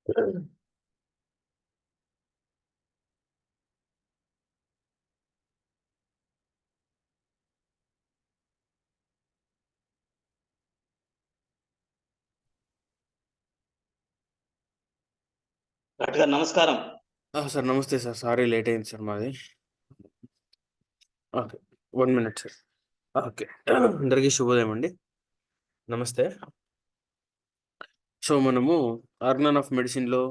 Doctor గారు నమస్కారం. Sir నమస్తే సార్. సారీ లేట్ అయింది సార్ మాది. ఓకే. 1 minute sir. ఓకే. అందరికీ శుభోదయం అండి. నమస్తే. సో, మనము 'ఆర్గనాన్ ఆఫ్ మెడిసిన్‌లో'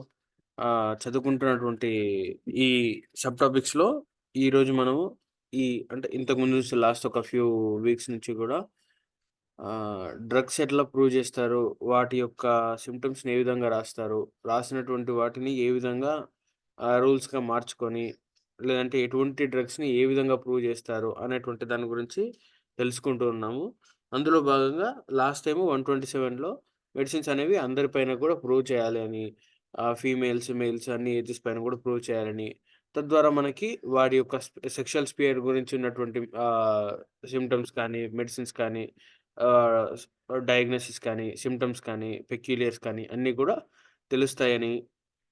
చదువుకుంటున్నటువంటి ఈ సబ్ టాపిక్స్‌లో ఈరోజు మనము ఈ అంటే ఇంతకుముందు నుంచి లాస్ట్ ఒక ఫ్యూ వీక్స్ నుంచి గూడా డ్రగ్స్ ఎట్లా ప్రూవ్ జేస్తారు? వాటి యొక్క సింప్టమ్స్‌ని ఏ విధంగా రాస్తారు? రాసినటువంటి వాటిని ఏ విధంగా రూల్స్‌గా మార్చుకొని, లేదంటే ఎటువంటి డ్రగ్స్‌ని ఏ విధంగా ప్రూవ్ జేస్తారు? అనేటువంటి దాని గురించి తెలుసుకుంటూ ఉన్నాము. అందులో భాగంగా లాస్ట్ టైము 127లో మెడిసిన్స్ అనేవి అందరి పైన కూడా ప్రూవ్ చేయాలి అని, ఫీమేల్స్, మేల్స్ అన్ని ఏజెస్ పైన కూడా ప్రూవ్ చేయాలని, తద్వారా మనకి వాడి యొక్క సెక్షువల్ స్పియర్ గురించి ఉన్నటువంటి సింప్టమ్స్ కానీ, మెడిసిన్స్ కానీ, ఆహ్, స్ డయాగ్నోసిస్ కానీ, సింప్టమ్స్ కానీ, పెక్యులియర్స్ కానీ అన్నీ కూడా తెలుస్తాయని,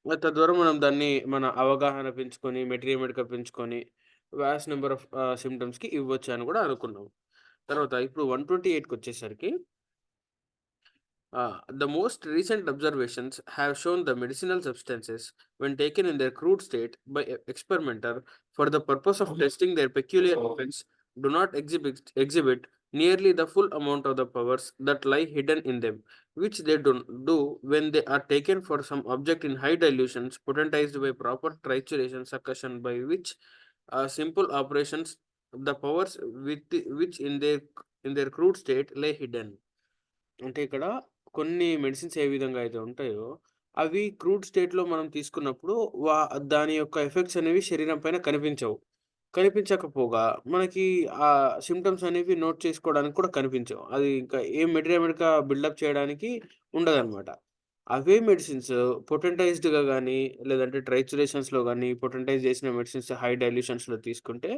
తద్వారా మనం దాన్ని మన అవగాహన పెంచుకొని, మెటీరియల్ పెంచుకొని, వాస్ట్ నంబర్ ఆఫ్ సింప్టమ్స్‌కి ఇవ్వొచ్చని కూడా అనుకున్నాం. తర్వాత ఇప్పుడు 128కొచ్చేసరికి the most recent observations have shown the medicinal substances, when taken in their crude state by experimenter for the purpose of testing their peculiar effects, do not exhibit nearly the full amount of the powers that lie hidden in them, which they do when they are taken for some object in high dilutions, potentized by proper trituration succussion, by which simple operations the powers which in their crude state lay hidden. అంటే ఇక్కడ కొన్ని medicines ఏ విధంగా అయితే ఉంటాయో, అవి crude స్టేట్‌లో మనం తీసుకున్నప్పుడు వా దాని యొక్క ఎఫెక్ట్స్ అనేవి శరీరం పైన కనిపించవు. కనిపించకపోగా మనకి సింప్టమ్స్ అనేవి నోట్ చేసుకోవడానికి కూడా కనిపించవు. అది ఇంకా ఏం మెడికల్ బిల్డప్ చేయడానికి ఉండదనమాట. అవే మెడిసిన్స్ పొటెంటైజ్డ్‌గా గానీ, లేదంటే ట్రైచురేషన్స్‌లో గానీ, పొటెంటైజ్ చేసిన మెడిసిన్స్ హై డైల్యూషన్స్‌లో తీసుకుంటే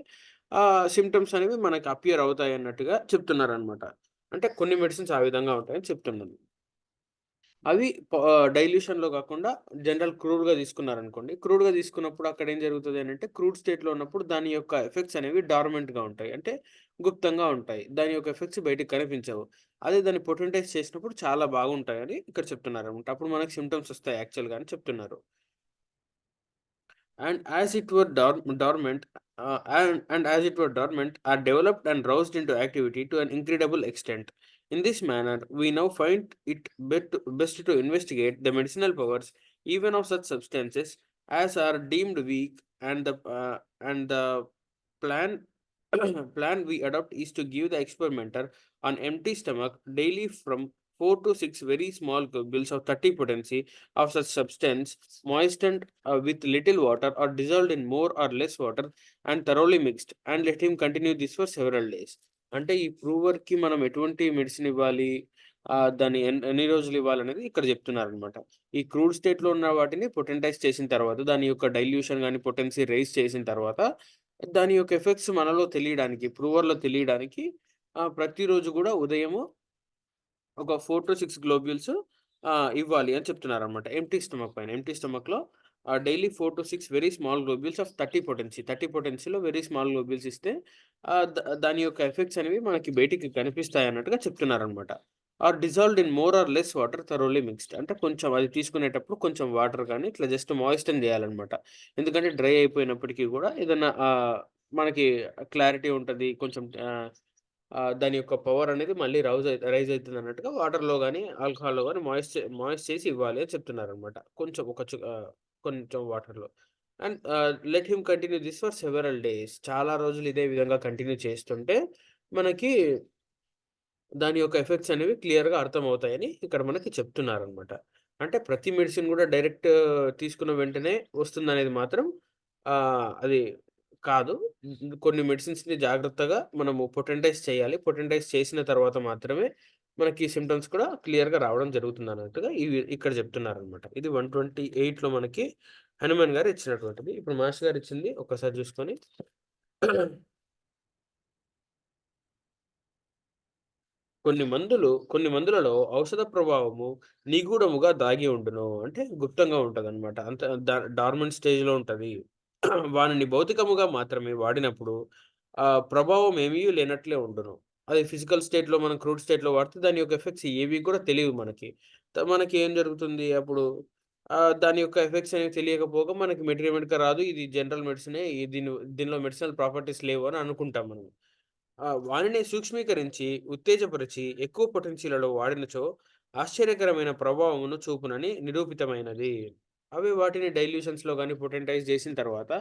సింప్టమ్స్ అనేవి మనకు అపియర్ అవుతాయన్నట్టుగా చెప్తున్నారనమాట. అంటే కొన్ని మెడిసిన్స్ ఆ విధంగా ఉంటాయని చెప్తున్నాను. అవి డైల్యూషన్‌లో గాకుండా జనరల్ క్రూడ్‌గా తీసుకున్నారనుకోండి. క్రూడ్‌గా తీసుకున్నప్పుడు అక్కడేం జరుగుతది అనంటే, క్రూడ్ స్టేట్‌లో ఉన్నప్పుడు దాని యొక్క ఎఫెక్ట్స్ అనేవి డార్మెంట్‌గా ఉంటాయి. అంటే గుప్తంగా ఉంటాయి. దాని యొక్క ఎఫెక్ట్స్ బయటికి కనిపించవు. అదే దాన్ని పొటెంటైజ్ చేసినప్పుడు చాలా బాగుంటాయని ఇక్కడ చెప్తున్నారనమాట. అప్పుడు మనకు సింప్టమ్స్ వస్తాయి యాక్చువల్‌గా అని చెప్తున్నారు. and as it were dormant and as it were dormant, are developed and roused into activity to an incredible extent. In this manner, we now find it best to investigate the medicinal powers even of such substances as are deemed weak, and the plan plan we adopt is to give the experimenter on empty stomach daily from 4 to 6 very small globules of 30 potency of such substance, moistened with little water or dissolved in more or less water and thoroughly mixed, and let him continue this for several days. అంటే ఈ ప్రూవర్‌కి మనం ఎటువంటి medicine ఇవ్వాలి? దాన్ని ఎన్ని రోజులు ఇవ్వాలనేది ఇక్కడ చెప్తున్నారనమాట. ఈ క్రూడ్ స్టేట్‌లో ఉన్న వాటిని పొటెంటైజ్ చేసిన తర్వాత, దాని యొక్క డైల్యూషన్ గాని, పొటెన్సీ రైజ్ చేసిన తర్వాత, దాని యొక్క ఎఫెక్ట్స్ మనలో తెలియడానికి, ప్రూవర్‌లో తెలియడానికి ప్రతిరోజు గూడా ఉదయము ఒక 4-6 గ్లోబ్యూల్స్ ఇవ్వాలి అని చెప్తున్నారనమాట. ఎంప్టీ స్టమక్ పైన. ఎంప్టీ స్టమక్‌లో daily 4-6 very small globules of 30 potency. 30 పొటెన్సీలో వెరీ స్మాల్ గ్లోబ్యూల్స్ ఇస్తే దాని యొక్క ఎఫెక్ట్స్ అనేవి మనకి బయటికి కనిపిస్తాయన్నట్టుగా చెప్తున్నారనమాట. Are dissolved in more or less water thoroughly mixed. అంటే కొంచెం అది తీసుకునేటప్పుడు కొంచెం వాటర్ గాని ఇట్లా జస్ట్ మాయిస్టన్ చేయాలనమాట. ఎందుకంటే డ్రై అయిపోయినప్పటికీ గూడా ఏదన్నా మనకి క్లారిటీ ఉంటది. కొంచెం దాని యొక్క పవర్ అనేది మళ్ళీ రైజ్ అయితుందన్నట్టుగా వాటర్‌లో గాని, ఆల్కహాల్‌లో గాని మాయిస్ట్ చేసి ఇవ్వాలి అని చెప్తున్నారనమాట. కొంచెం వాటర్‌లో. And let him continue this for several days. చాలా రోజులు ఇదే విధంగా కంటిన్యూ చేస్తుంటే మనకి దాని యొక్క ఎఫెక్ట్స్ అనేవి క్లియర్‌గా అర్థమవుతాయని ఇక్కడ మనకి చెప్తున్నారనమాట. అంటే ప్రతి మెడిసిన్ గూడా డైరెక్ట్ తీసుకున్న వెంటనే వస్తుందనేది మాత్రం అది కాదు. కొన్ని మెడిసిన్స్‌ని జాగ్రత్తగా మనము పొటెంటైజ్ చేయాలి. పొటెంటైజ్ చేసిన తర్వాత మాత్రమే మనకి సింప్టమ్స్ కూడా క్లియర్‌గా రావడం జరుగుతుందన్నట్టుగా ఇక్కడ చెప్తున్నారనమాట. ఇది 128లో మనకి హనుమాన్ గారు ఇచ్చినటువంటిది. ఇప్పుడు మాస్టర్ గారు ఇచ్చింది ఒక్కసారి చూసుకొని కొన్ని మందులలో ఔషధ ప్రభావము నిగూఢముగా దాగి ఉండును. అంటే గుప్తంగా ఉంటదనమాట. అంత డార్మెంట్ స్టేజ్‌లో ఉంటది. వానిని భౌతికముగా మాత్రమే వాడినప్పుడు ప్రభావం ఏమీ లేనట్లే ఉండును. అది ఫిజికల్ స్టేట్‌లో మనం క్రూడ్ స్టేట్‌లో వాడితే దాని యొక్క ఎఫెక్ట్స్ ఏవి కూడా తెలీవు మనకి. మనకి ఏం జరుగుతుంది అప్పుడు దాని యొక్క ఎఫెక్ట్స్ అనేవి తెలియకపోగా మనకి మెడికల్ రాదు. ఇది జనరల్ మెడిసినే. దీనిలో మెడిసినల్ ప్రాపర్టీస్ లేవు అని అనుకుంటాం మనం. వానిని సూక్ష్మీకరించి, ఉత్తేజపరిచి, ఎక్కువ పొటెన్షియలలో వాడినచో ఆశ్చర్యకరమైన ప్రభావమును చూపునని నిరూపితమైనది. అవి వాటిని డైల్యూషన్స్‌లో గాని పొటెంటైజ్ చేసిన తర్వాత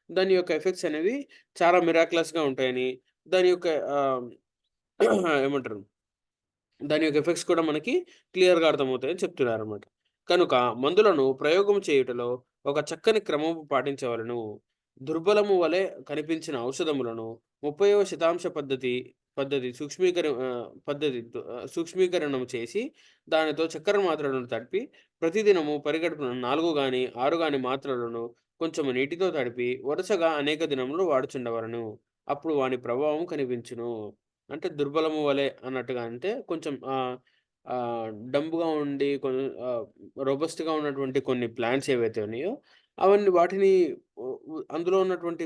దాని యొక్క ఎఫెక్ట్స్ అనేవి చాలా మిరాక్యులస్‌గా ఉంటాయని, దాని యొక్క ఏమంటారు? దాని యొక్క ఎఫెక్ట్స్ కూడా మనకి క్లియర్‌గా అర్థమవుతాయని చెప్తున్నారనమాట. కనుక మందులను ప్రయోగం చేయుటలో ఒక చక్కని క్రమము పాటించవలెను. దుర్బలము వలె కనిపించిన ఔషధములను 30వ శతాంశ పద్ధతి సూక్ష్మీకరణం చేసి, దానితో చక్కెర మాత్రలను తడిపి, ప్రతిదినము పరిగడుపున 4 గాని, 6 గాని మాత్రలను కొంచెము నీటితో తడిపి, వరుసగా అనేక దినములు వాడుచుండవలెను. అప్పుడు వాని ప్రభావం కనిపించును. అంటే దుర్బలము వలె అన్నట్టుగా అంటే కొంచెం డంబ్‌గా ఉండి రోబస్ట్‌గా ఉన్నటువంటి కొన్ని ప్లాంట్స్ ఏవైతే ఉన్నాయో, వాటిని అందులో ఉన్నటువంటి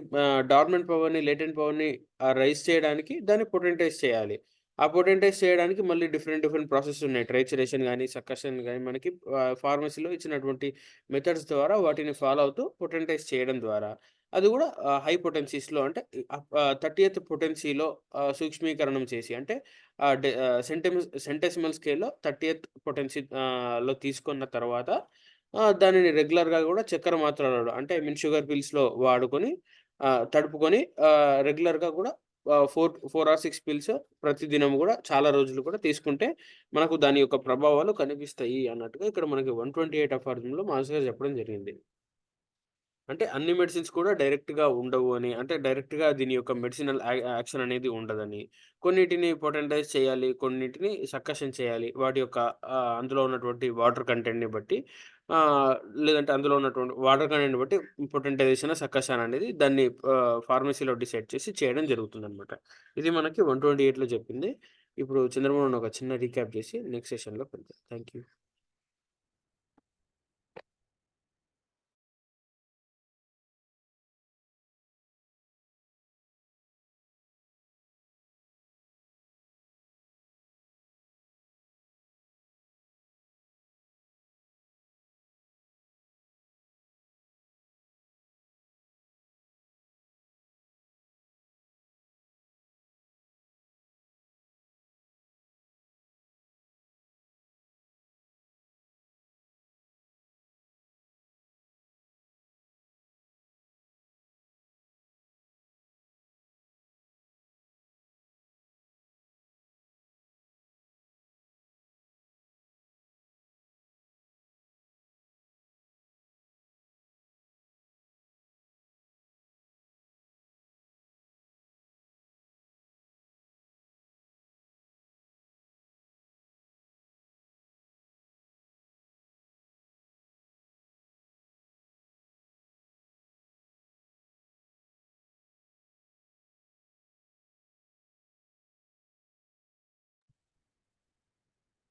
డార్మెంట్ పవర్‌ని, లేటెంట్ పవర్‌ని రైజ్ చేయడానికి దాన్ని పొటెంటైజ్ చేయాలి. ఆ పొటెంటైజ్ చేయడానికి మళ్ళీ డిఫరెంట్ ప్రాసెస్ ఉన్నాయి. ట్రైచరేషన్ గాని, సక్కషన్ గాని మనకి ఫార్మసీలో ఇచ్చినటువంటి మెథడ్స్ ద్వారా వాటిని ఫాలో అవుతూ పొటెంటైజ్ చేయడం ద్వారా అది గూడా హై పొటెన్సీస్‌లో అంటే 30థ్ పొటెన్సీలో సూక్ష్మీకరణం చేసి అంటే సెంటెసిమల్ స్కేల్‌లో 30థ్ లో తీసుకున్న తర్వాత దానిని రెగ్యులర్‌గా గూడా చక్కెర మాత్రలలో అంటే ఐ మీన్ షుగర్ పిల్స్‌లో వాడుకొని తడుపుకొని రెగ్యులర్‌గా గూడా 4 ఆర్ 6 పిల్స్ ప్రతిదినం గూడా చాలా రోజులు కూడా తీసుకుంటే మనకు దాని యొక్క ప్రభావాలు కనిపిస్తాయి అన్నట్టుగా ఇక్కడ మనకి 128 ఆఫ్ అర్జన్‌లో మాస్టర్ గారు చెప్పడం జరిగింది. అంటే అన్ని మెడిసిన్స్ కూడా డైరెక్ట్‌గా ఉండవు అని. అంటే డైరెక్ట్‌గా దీని యొక్క మెడిసినల్ యాక్షన్ అనేది ఉండదని. కొన్నిటిని పొటెంటైజ్ చేయాలి. కొన్నిటిని సక్కషన్ చేయాలి. వాటి యొక్క అందులో ఉన్నటువంటి వాటర్ కంటెంట్‌ని బట్టి ఆహ్, లేదంటే అందులో ఉన్నటువంటి వాటర్ కంటెంట్‌ని బట్టి పొటెంటైజేషన్, సక్కషన్ అనేది దాన్ని ఫార్మసీలో డిసైడ్ చేసి చేయడం జరుగుతుందనమాట. ఇది మనకి 128లో చెప్పింది. ఇప్పుడు చంద్రమోహన్ ఒక చిన్న రీక్యాప్ చేసి నెక్స్ట్ సెషన్‌లోకి వెళ్దాం. Thank you.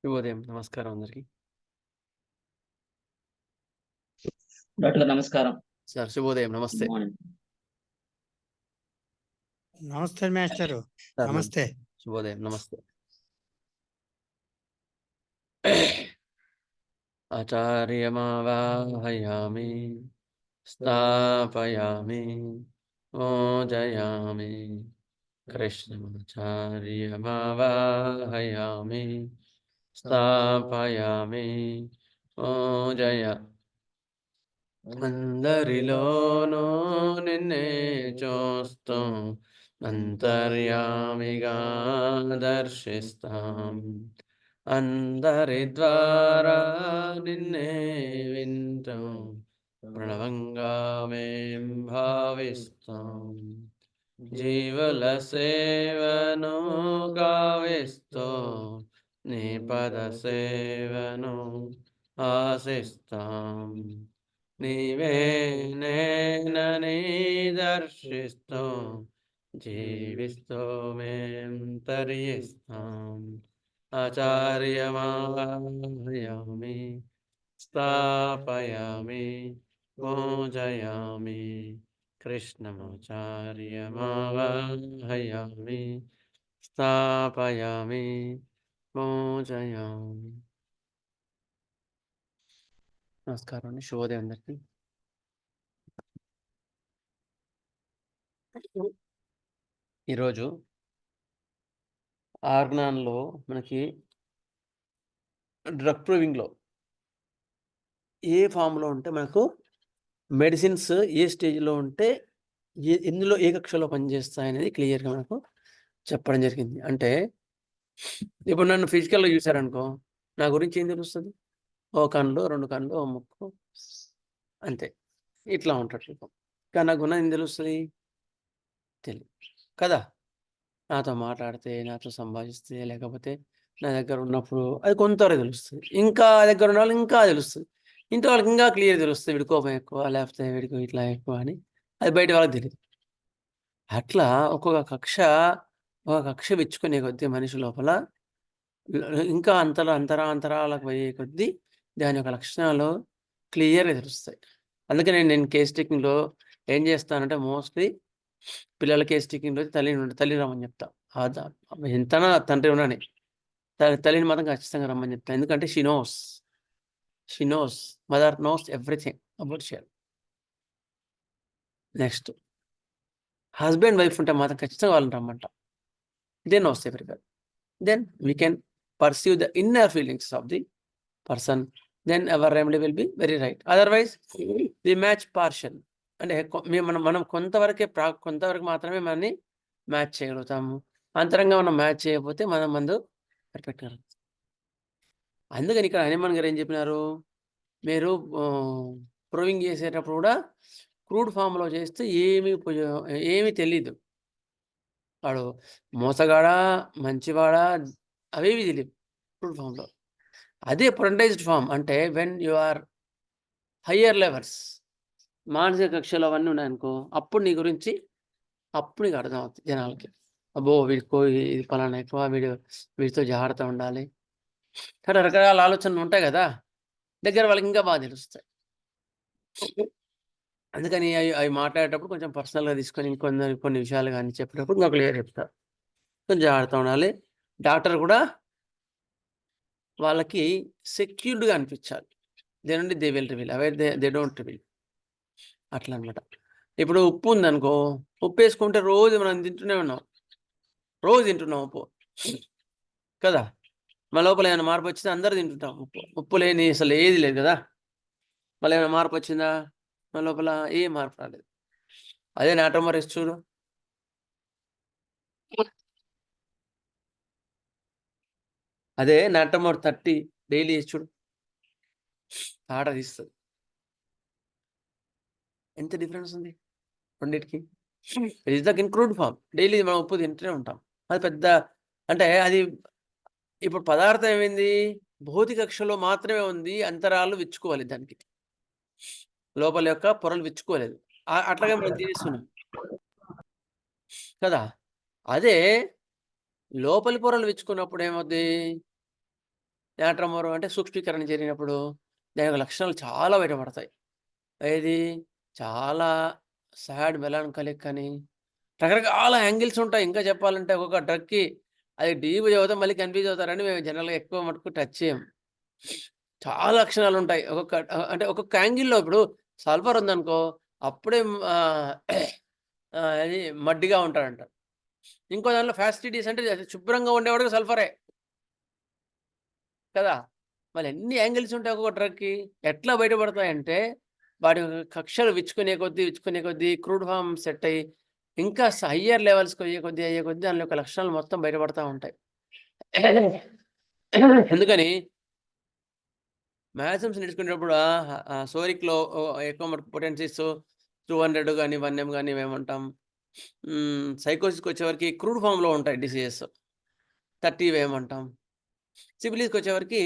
శుభోదయం. నమస్కారం అందరికి. డాక్టర్ గారు నమస్కారం. సార్ శుభోదయం. గుడ్ నమస్తే. మార్నింగ్. నమస్తే మాస్టరు. సార్ నమస్తే. శుభోదయం. నమస్తే. ఆచార్యమావాహయామి, స్థాపయామి, పూజయామి. కృష్ణమాచార్యమావాహయామి, స్థాపయామి, పూజయ అందరిలోనూ నిన్నే చూస్తూ అంతర్యామిగా దర్శిస్తాం. అందరి ద్వారా నిన్నే వింటాం. ప్రణవంగా మేం భావిస్తాం. జీవుల సేవను గావిస్తూ నీ పద సేవను ఆశిస్తాం. నీవే నేనని దర్శిస్తూ జీవిస్తూ మేం తరిస్తాం. ఆచార్యమావయామి స్థాపయామి పూజయామి కృష్ణమాచార్యమావయామి స్థాపయామి పూజయామి. నమస్కారం అండి, శుభోదయం అందరికీ. ఈరోజు ఆర్గనాన్లో మనకి డ్రగ్ ప్రూవింగ్లో ఏ ఫామ్లో ఉంటే మనకు మెడిసిన్స్ ఏ స్టేజ్లో ఉంటే ఎందులో ఏ కక్షలో పనిచేస్తాయనేది క్లియర్గా మనకు చెప్పడం జరిగింది. అంటే ఇప్పుడు నన్ను ఫిజికల్గా చూశారనుకో, నా గురించి ఏం తెలుస్తుంది? ఓ కన్ను, 2 కన్నులు, ఓ ముక్కు, అంతే. ఇట్లా ఉంటాడు. కానీ నాకు ఉన్నది ఏం తెలుస్తుంది? తెలియదు కదా. నాతో మాట్లాడితే, నాతో సంభాషిస్తే, లేకపోతే నా దగ్గర ఉన్నప్పుడు అది కొంతవరకు తెలుస్తుంది. ఇంకా దగ్గర ఉన్న వాళ్ళు ఇంకా తెలుస్తుంది. ఇంట్లో వాళ్ళకి ఇంకా క్లియర్ తెలుస్తుంది, వీడి కోపం ఎక్కువ, లేకపోతే వీడికి ఇట్లా ఎక్కువ అని. అది బయట వాళ్ళకి తెలియదు. అట్లా ఒక కక్ష విచ్చుకునే కొద్దీ మనిషి లోపల ఇంకా అంతరాలకు పోయే కొద్దీ దాని యొక్క లక్షణాలు క్లియర్గా తెలుస్తాయి. అందుకని నేను కేస్ టేకింగ్లో ఏం చేస్తానంటే, మోస్ట్లీ పిల్లల కేస్ టేకింగ్లో తల్లిని రమ్మని చెప్తా. ఎంతనా తండ్రి ఉన్నాని తల్లిని మాత్రం ఖచ్చితంగా రమ్మని చెప్తా. ఎందుకంటే she knows mother knows everything about her. Next husband wife ఉంటే మాత్రం ఖచ్చితంగా వాళ్ళని రమ్మంట. They knows everywhere. Then we can perceive the inner feelings of the person. Then our remedy will be very right. Otherwise the match partial. అంటే మనం కొంతవరకు మాత్రమే మనని మ్యాచ్ చేయగలుగుతాము. అంతరంగా మనం మ్యాచ్ చేయకపోతే మనం మందు పర్ఫెక్ట్గా. అందుకని ఇక్కడ హనుమాన్ గారు ఏం చెప్పినారు, మీరు ప్రూవింగ్ చేసేటప్పుడు కూడా క్రూడ్ ఫామ్లో చేస్తే ఏమీ తెలీదు. వాడు మోసగాడా మంచివాడా అవేవి తెలియదు క్రూడ్ ఫామ్లో. అదే ప్రొటైజ్డ్ ఫామ్ అంటే when you are higher levels, మానసిక కక్షలు అవన్నీ ఉన్నాయనుకో, అప్పుడు నీ గురించి నీకు అర్థమవుతుంది జనాలకి. అబ్బో వీడికో ఇది పలానా ఎక్కువ, వీడితో జాగ్రత్త ఉండాలి. కానీ రకరకాల ఆలోచనలు ఉంటాయి కదా, దగ్గర వాళ్ళకి ఇంకా బాగా తెలుస్తాయి. అందుకని అవి మాట్లాడేటప్పుడు కొంచెం పర్సనల్గా తీసుకొని కొన్ని విషయాలు కానీ చెప్పేటప్పుడు ఇంకా క్లియర్ చెప్తారు. కొంచెం జాగ్రత్త ఉండాలి. డాక్టర్ కూడా వాళ్ళకి సెక్యూర్డ్గా అనిపించాలి. దే నుండి they will reveal, away they don't reveal. అట్లా అనమాట. ఇప్పుడు ఉప్పు ఉందనుకో, ఉప్పు వేసుకుంటే రోజు మనం తింటూనే ఉన్నాం, రోజు తింటున్నాం ఉప్పు కదా. మన లోపల ఏమైనా మార్పు వచ్చిందా? అందరూ తింటుంటాం ఉప్పు లేని అసలు ఏది లేదు కదా. మళ్ళీ ఏమైనా మార్పు వచ్చిందా? మన లోపల ఏ మార్పు రాలేదు. అదే నాటమర్ వేసి చూడు, అదే నాటమర్ 30 డైలీ వేసి చూడు, ఆట తీస్తుంది. ఎంత డిఫరెన్స్ ఉంది రెండింటికి. It is the include form. Daily మనం ఉప్పు తింటూనే ఉంటాం. అది పెద్ద అంటే అది ఇప్పుడు పదార్థం ఏమైంది, భౌతిక కక్షలో మాత్రమే ఉంది. అంతరాలు విచ్చుకోవాలి, దానికి లోపల యొక్క పొరలు విచ్చుకోలేదు. అట్లాగే మనం తినేస్తున్నాం కదా. అదే లోపలి పొరలు విచ్చుకున్నప్పుడు ఏమవుద్ది, నాట్రమోర్ అంటే సూక్ష్మీకరణ జరిగినప్పుడు దాని యొక్క లక్షణాలు చాలా బయటపడతాయి. ఏది చాలా సాడ్ మెలాన్కాలిక్ అని రకరకాల యాంగిల్స్ ఉంటాయి. ఇంకా చెప్పాలంటే ఒక్కొక్క డ్రగ్కి అది డీప్ చదువుతాం, మళ్ళీ కన్ఫ్యూజ్ అవుతారని మేము జనరల్గా ఎక్కువ మటుకు టచ్ చేయం. చాలా లక్షణాలు ఉంటాయి ఒక్కొక్క యాంగిల్లో. ఇప్పుడు సల్ఫర్ ఉందనుకో, అప్పుడే అది మడ్డిగా ఉంటాడంట. ఇంకో దానిలో ఫ్యాసిలిటీస్ అంటే శుభ్రంగా ఉండేవాడికి సల్ఫరే కదా. మళ్ళీ ఎన్ని యాంగిల్స్ ఉంటాయి ఒక్కొక్క డ్రగ్కి. ఎట్లా బయటపడతాయంటే వాటి కక్షలు విచ్చుకునే కొద్దీ క్రూడ్ ఫామ్ సెట్ అయ్యి ఇంకా హయ్యర్ లెవెల్స్కి అయ్యే కొద్దీ దాని యొక్క లక్షణాలు మొత్తం బయటపడతా ఉంటాయి. ఎందుకని మ్యాథ్స్ నేర్చుకునేటప్పుడు సోరిక్లో ఎక్కువ మటుకు పొటెన్సీస్ 200 కానీ 1M కానీ ఏమంటాం. సైకోసిస్కి వచ్చేవరకు క్రూడ్ ఫామ్లో ఉంటాయి డిసీజెస్, 30 ఏమంటాం. సిబిలీస్కి వచ్చేవరకు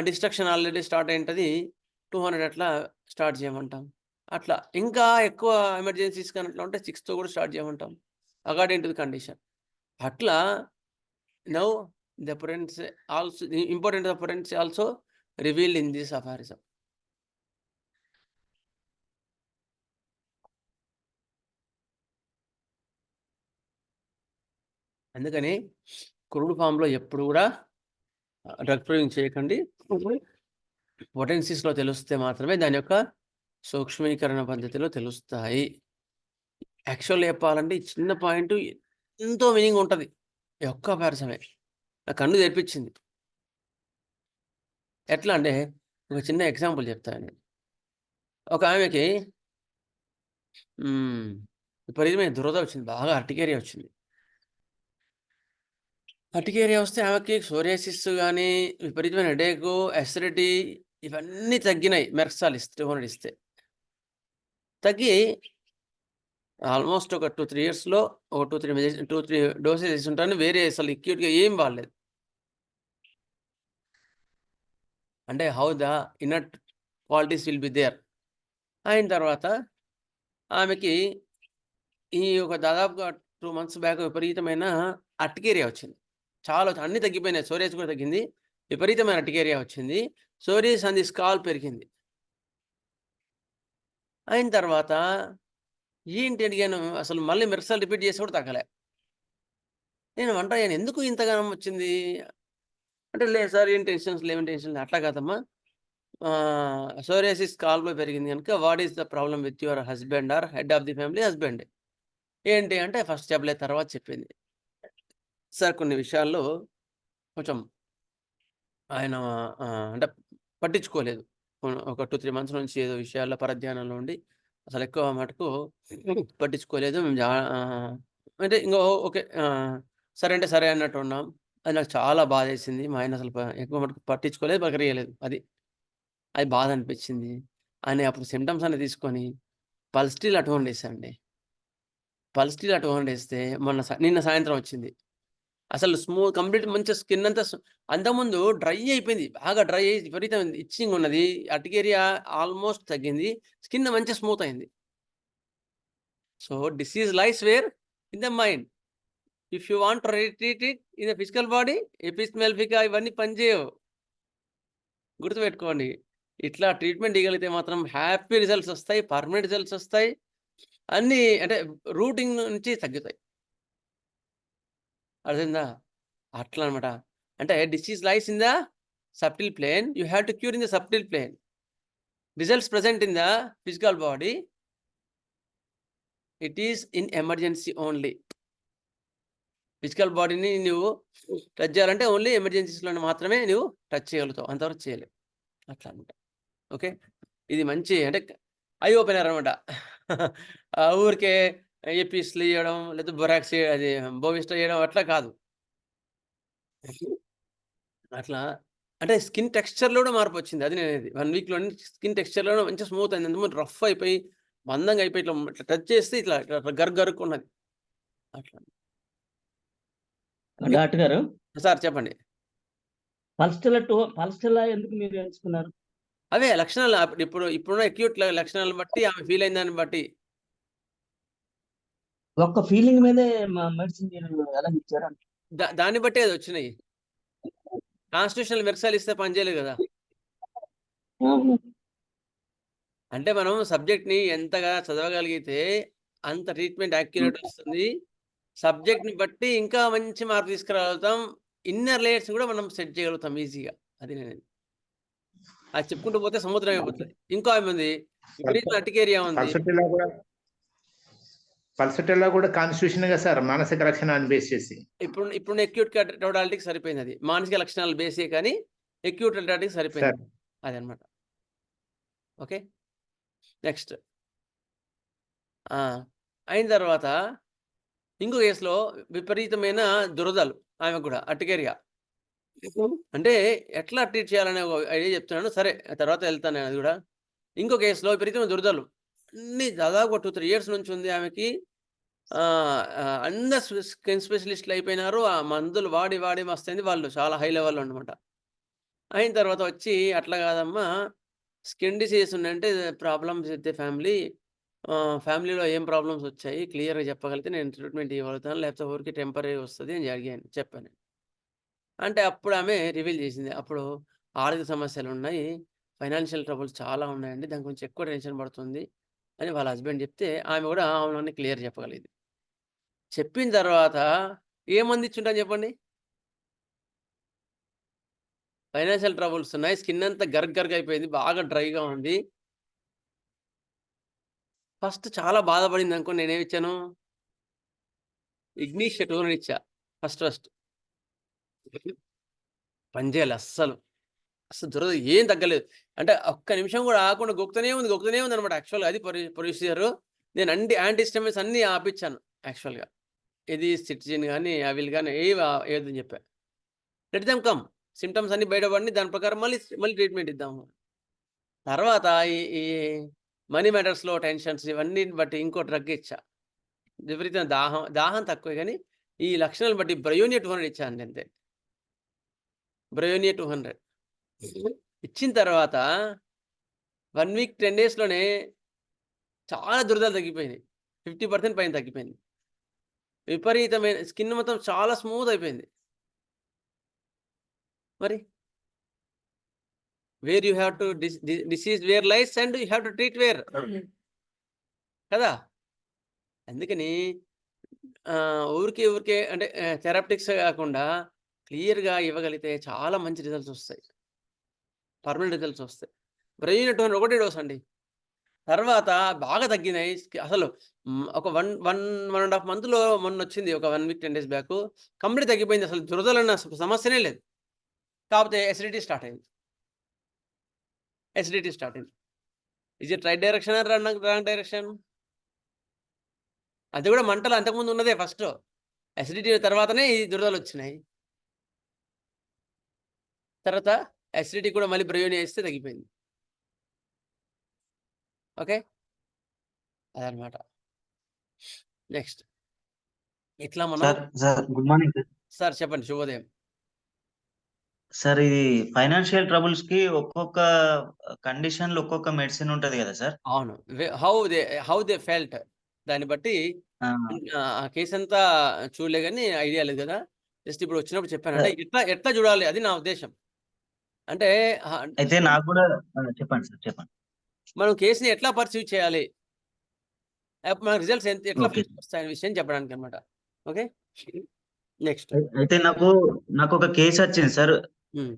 డిస్ట్రక్షన్ ఆల్రెడీ స్టార్ట్ అయింటుంది, 200 అట్లా స్టార్ట్ చేయమంటాం. అట్లా ఇంకా ఎక్కువ ఎమర్జెన్సీస్ కానీ అట్లా ఉంటే 6తో కూడా స్టార్ట్ చేయమంటాం, అకార్డింగ్ టు ది కండిషన్. అట్లా now the forensic also the importance of forensic also revealed in this aphorism. అందుకని క్రూడ్ ఫామ్లో ఎప్పుడు కూడా డ్రగ్ ప్రూవింగ్ చేయకండి. ఫోరెన్సిక్స్లో తెలిస్తే మాత్రమే దాని యొక్క సూక్ష్మీకరణ పద్ధతిలో తెలుస్తాయి. యాక్చువల్గా చెప్పాలంటే ఈ చిన్న పాయింట్ ఎంతో మీనింగ్ ఉంటుంది. ఈ ఒక్క అపారసమే నా కన్ను తెరిపించింది. ఎట్లా అంటే ఒక చిన్న ఎగ్జాంపుల్ చెప్తాను. ఒక ఆమెకి విపరీతమైన దురద వచ్చింది, బాగా అర్టికేరియా వచ్చింది. అర్టికేరియా వస్తే ఆమెకి సోరియాసిస్ కానీ విపరీతమైన హెడేక్, అసిడిటీ ఇవన్నీ తగ్గినాయి. మెర్క్సాల్ 200 ఇస్తే తగ్గి ఆల్మోస్ట్ ఒక 2-3 ఇయర్స్లో ఒక 2-3 డోసెస్ వేసి ఉంటాను. వేరే అసలు అక్యూట్గా ఏం వాడలేదు. అంటే how the inner qualities will be there. అయిన తర్వాత ఆమెకి ఈ ఒక దాదాపుగా 2 months బ్యాక్ విపరీతమైన అర్టికేరియా వచ్చింది. చాలా అన్నీ తగ్గిపోయినాయి. సోరియాసిస్ కూడా తగ్గింది. విపరీతమైన అర్టికేరియా వచ్చింది. సోరియాసిస్ అంది స్కాల్ పెరిగింది. అయిన తర్వాత ఏంటి అడిగాను, అసలు మళ్ళీ మెర్క్సాల్ రిపీట్ చేసి కూడా తగ్గలే. నేను వంట అయ్యాను, ఎందుకు ఇంతగానం వచ్చింది అంటే, లేదు సార్ ఏం టెన్షన్స్ లేవు, టెన్షన్ అట్లా కాదమ్మా, సోరియాసిస్ స్కాల్పై పెరిగింది కనుక what is the problem with your husband or head of the family husband. ఏంటి అంటే ఫస్ట్ చెప్పలేదు, తర్వాత చెప్పింది. సార్ కొన్ని విషయాల్లో కొంచెం ఆయన అంటే పట్టించుకోలేదు. ఒక 2-3 months నుంచి ఏదో విషయాల్లో పరధ్యానంలో ఉండి అసలు ఎక్కువ మటుకు పట్టించుకోలేదు. మేము అంటే ఇంకో ఓకే సరే అంటే సరే అన్నట్టు ఉన్నాం. అది నాకు చాలా బాధేసింది. మా ఆయన అసలు ఎక్కువ మటుకు పట్టించుకోలేదు, పలకరియలేదు. అది బాధ అనిపించింది అని అప్పుడు సిమ్టమ్స్ అన్ని తీసుకొని పల్స్టిల్ అటు వేసానండి. పల్స్టిల్ అటు వేస్తే నిన్న సాయంత్రం వచ్చింది. అసలు స్మూత్ కంప్లీట్ మంచి స్కిన్ అంతా అంతకుముందు డ్రై అయిపోయింది, బాగా డ్రై అయ్యి విపరీతం ఇచ్చింగ్ ఉన్నది. అర్టికేరియా ఆల్మోస్ట్ తగ్గింది, స్కిన్ మంచి స్మూత్ అయింది. So disease lies where in the mind. If you want to treat it in the physical body, ఎపిస్మెల్ఫికా ఇవన్నీ పనిచేయవు, గుర్తుపెట్టుకోండి. ఇట్లా ట్రీట్మెంట్ ఇవ్వగలిగితే మాత్రం హ్యాపీ రిజల్ట్స్ వస్తాయి, పర్మనెంట్ రిజల్ట్స్ వస్తాయి. అన్నీ అంటే రూటింగ్ నుంచి తగ్గుతాయి. అర్థమైందా? అట్లా అనమాట. అంటే disease lies in the subtle plane, you have to cure in the subtle plane. Results present in the physical body, it is in emergency only. Physical బాడీని నువ్వు టచ్ చేయాలంటే ఓన్లీ ఎమర్జెన్సీస్లో మాత్రమే నువ్వు టచ్ చేయగలుగుతావు, అంతవరకు చేయలేవు. అట్లా అనమాట. ఓకే, ఇది మంచి అంటే ఐ ఓపెనర్ అనమాట. ఊరికే ఎపిస్లు చేయడం లేదా బొరాక్స్ అది బోవిస్టా చేయడం అట్లా కాదు. అట్లా అంటే స్కిన్ టెక్స్చర్లో కూడా మార్పు వచ్చింది. అది నేను 1 weekలో స్కిన్ టెక్స్చర్లో మంచిగా స్మూత్ అయింది. అందులో రఫ్ అయిపోయి మందంగా అయిపోయి ఇట్లా టచ్ చేస్తే ఇట్లా గరుక్కున్నది అట్లా. డాక్టర్ గారు, సార్ చెప్పండి. పల్స్టిల్ ఎందుకు మీరు ఎంచుకున్నారు? అవే లక్షణాలు ఇప్పుడున్న అక్యూట్ లక్షణాలను బట్టి ఆమె ఫీల్ అయిన దాన్ని బట్టి. ఒక్క ఫీలింగ్ మీదే మెడిసిన్ ఎలా ఇచ్చారు? దాన్ని బట్టి అది వచ్చినాయి. కాన్స్టిట్యూషనల్ మెర్క్సాల్ ఇస్తే పనిచేయలేదు కదా. అంటే మనం సబ్జెక్ట్ని ఎంతగా చదవగలిగితే అంత ట్రీట్మెంట్ యాక్యురేట్ వస్తుంది. సబ్జెక్ట్ని బట్టి ఇంకా మంచి మార్పు తీసుకురాగలుగుతాం. ఇన్నర్ లేయర్స్ కూడా మనం సెట్ చేయగలుగుతాం ఈజీగా. అది నేను అది చెప్పుకుంటూ పోతే సముద్రం అయిపోతుంది. ఇంకో ఆమె ఉంది, విపరీతమైన అర్టికేరియా ఉంది. పల్సటిల్లా కూడా కాన్స్టిట్యూషన్ గా సార్, మానసిక లక్షణాన్ని బేస్ చేసి. ఇప్పుడు అక్యూట్ టోటాలిటీకి సరిపోయింది. అది మానసిక లక్షణాలు బేసే కానీ అక్యూట్ టోటాలిటీకి సరిపోయింది. అదనమాట. ఓకే, నెక్స్ట్ అయిన తర్వాత ఇంకో కేసులో విపరీతమైన దురదలు, ఆమెకు కూడా అర్టికేరియా. అంటే ఎట్లా ట్రీట్ చేయాలనే ఒక ఐడియా చెప్తున్నాను, సరే తర్వాత వెళ్తాను. అది కూడా ఇంకో కేసులో విపరీతమైన దురదలు అన్నీ దాదాపు 2-3 years నుంచి ఉంది ఆమెకి. అందరు స్కిన్ స్పెషలిస్టులు అయిపోయినారు. ఆ మందులు వాడి మస్తైంది. వాళ్ళు చాలా హై లెవెల్లో అనమాట. అయిన తర్వాత వచ్చి అట్లా కాదమ్మా, స్కిన్ డిసీజ్ ఉన్నాయంటే ప్రాబ్లమ్స్ విత్ ద ఫ్యామిలీలో ఏం ప్రాబ్లమ్స్ వచ్చాయి క్లియర్గా చెప్పగలిగితే నేను ట్రీట్మెంట్ ఇవ్వగలుగుతాను, లేకపోతే ఊరికి టెంపరీ వస్తుంది అని చెప్పాను. అంటే అప్పుడు ఆమె రివీల్ చేసింది. అప్పుడు ఆర్థిక సమస్యలున్నాయి. ఫైనాన్షియల్ ట్రబుల్స్ చాలా ఉన్నాయండి. దాని గురించి ఎక్కువ టెన్షన్ పడుతుంది అని వాళ్ళ హస్బెండ్ చెప్తే, ఆమె కూడా అవునని క్లియర్ చెప్పగలిగింది. చెప్పిన తర్వాత ఏ మందిచ్చుంటాను చెప్పండి? ఫైనాన్షియల్ ట్రబుల్స్ ఉన్నాయి. స్కిన్ అంతా గర్గయిపోయింది. బాగా డ్రైగా ఉంది. ఫస్ట్ చాలా బాధపడిందనుకో నేనేమిచ్చాను? ఇగ్నిషియా టోనర్ ఇచ్చా. ఫస్ట్. పని చేయలే అస్సలు. అసలు దురద ఏం తగ్గలేదు. అంటే ఒక్క నిమిషం కూడా ఆగకుండా గొక్కుతూనే ఉందనమాట. యాక్చువల్‌గా అది ప్రొసీజరు. నేను యాంటీహిస్టమిన్స్ అన్నీ ఆపిచ్చాను యాక్చువల్‌గా. ఇది సిట్రిజిన్ గాని, అవిల్ గాని ఏవి ఏయొద్దని చెప్పా. Let them come. సింప్టమ్స్ అన్నీ బయటపడినయి. దాని ప్రకారం మళ్ళీ ట్రీట్మెంట్ ఇద్దాము. తర్వాత ఈ మనీ మ్యాటర్స్‌లో టెన్షన్స్ ఇవన్నీని బట్టి ఇంకో డ్రగ్ ఇచ్చా. విపరీతమైన దాహం తక్కువే గానీ, ఈ లక్షణాలను బట్టి బ్రయోనియా 200 ఇచ్చా అండి అంతే. బ్రయోనియా 200 ఇచ్చిన తర్వాత 1 వీక్ 10 డేస్‌లోనే చాలా దురదలు తగ్గిపోయినాయి. 50% పైన తగ్గిపోయింది. విపరీతమైన స్కిన్ మొత్తం చాలా స్మూత్ అయిపోయింది. మరి where you have to disease where lies and you have to treat where కదా! అందుకని ఊరికే అంటే థెరపాటిక్స్ కాకుండా క్లియర్‌గా ఇవ్వగలిగితే చాలా మంచి రిజల్ట్స్ వస్తాయి. పర్మనెంట్ రిజల్ట్స్ వస్తాయి. బ్రయోనియా 200 ఒకటే డోస్ అండి. తర్వాత బాగా తగ్గినాయి. అసలు ఒక 1.5 మంత్‌లో మొన్నొచ్చింది. ఒక 1 వీక్ 10 డేస్ బ్యాకు. కంప్లీట్ తగ్గిపోయింది. అసలు దురదలన్న సమస్యనే లేదు. కాకపోతే అసిడిటీ స్టార్ట్ అయింది. Is it right direction are wrong direction? అది కూడా మంటలు అంతకుముందు ఉన్నదే ఫస్ట్. అసిడిటీ తర్వాతనే ఈ దురదలొచ్చినాయి. తర్వాత అసిడిటీ కూడా మళ్ళీ బ్రయోనియా ఇస్తే తగ్గిపోయింది. ఓకే. అదనమాట. నెక్స్ట్ ఇట్లా మనం sir good morning sir. Sir చెప్పండి. శుభోదయం. సార్ ఇది ఫైనాన్షియల్ ట్రబుల్స్ కి ఒక్కొక్క కండిషన్ లో ఒక్కొక్క మెడిసిన్ ఉంటది కదా సార్. అవును. హౌ దే ఫెల్ట్ దాన్ని బట్టి ఆ, ఆ కేస్ అంతా చూడలే గానీ ఐడియా లేదు కదా! జస్ట్ ఇప్పుడు వచ్చినప్పుడు చెప్పాను. అంటే ఎట్లా చూడాలి అది నా ఉద్దేశ్యం. అంటే అయితే నాకు కూడా చెప్పండి సార్ చెప్పండి. మనం కేస్‌ని ఎట్లా పర్సీవ్ చేయాలి? మన రిజల్ట్స్ ఎట్లా ఓకే. వస్తాయనే విషయం చెప్పడానికనమాట. ఓకే. నెక్స్ట్. అయితే నాకు ఒక కేసు వచ్చింది సార్. హ్మ్.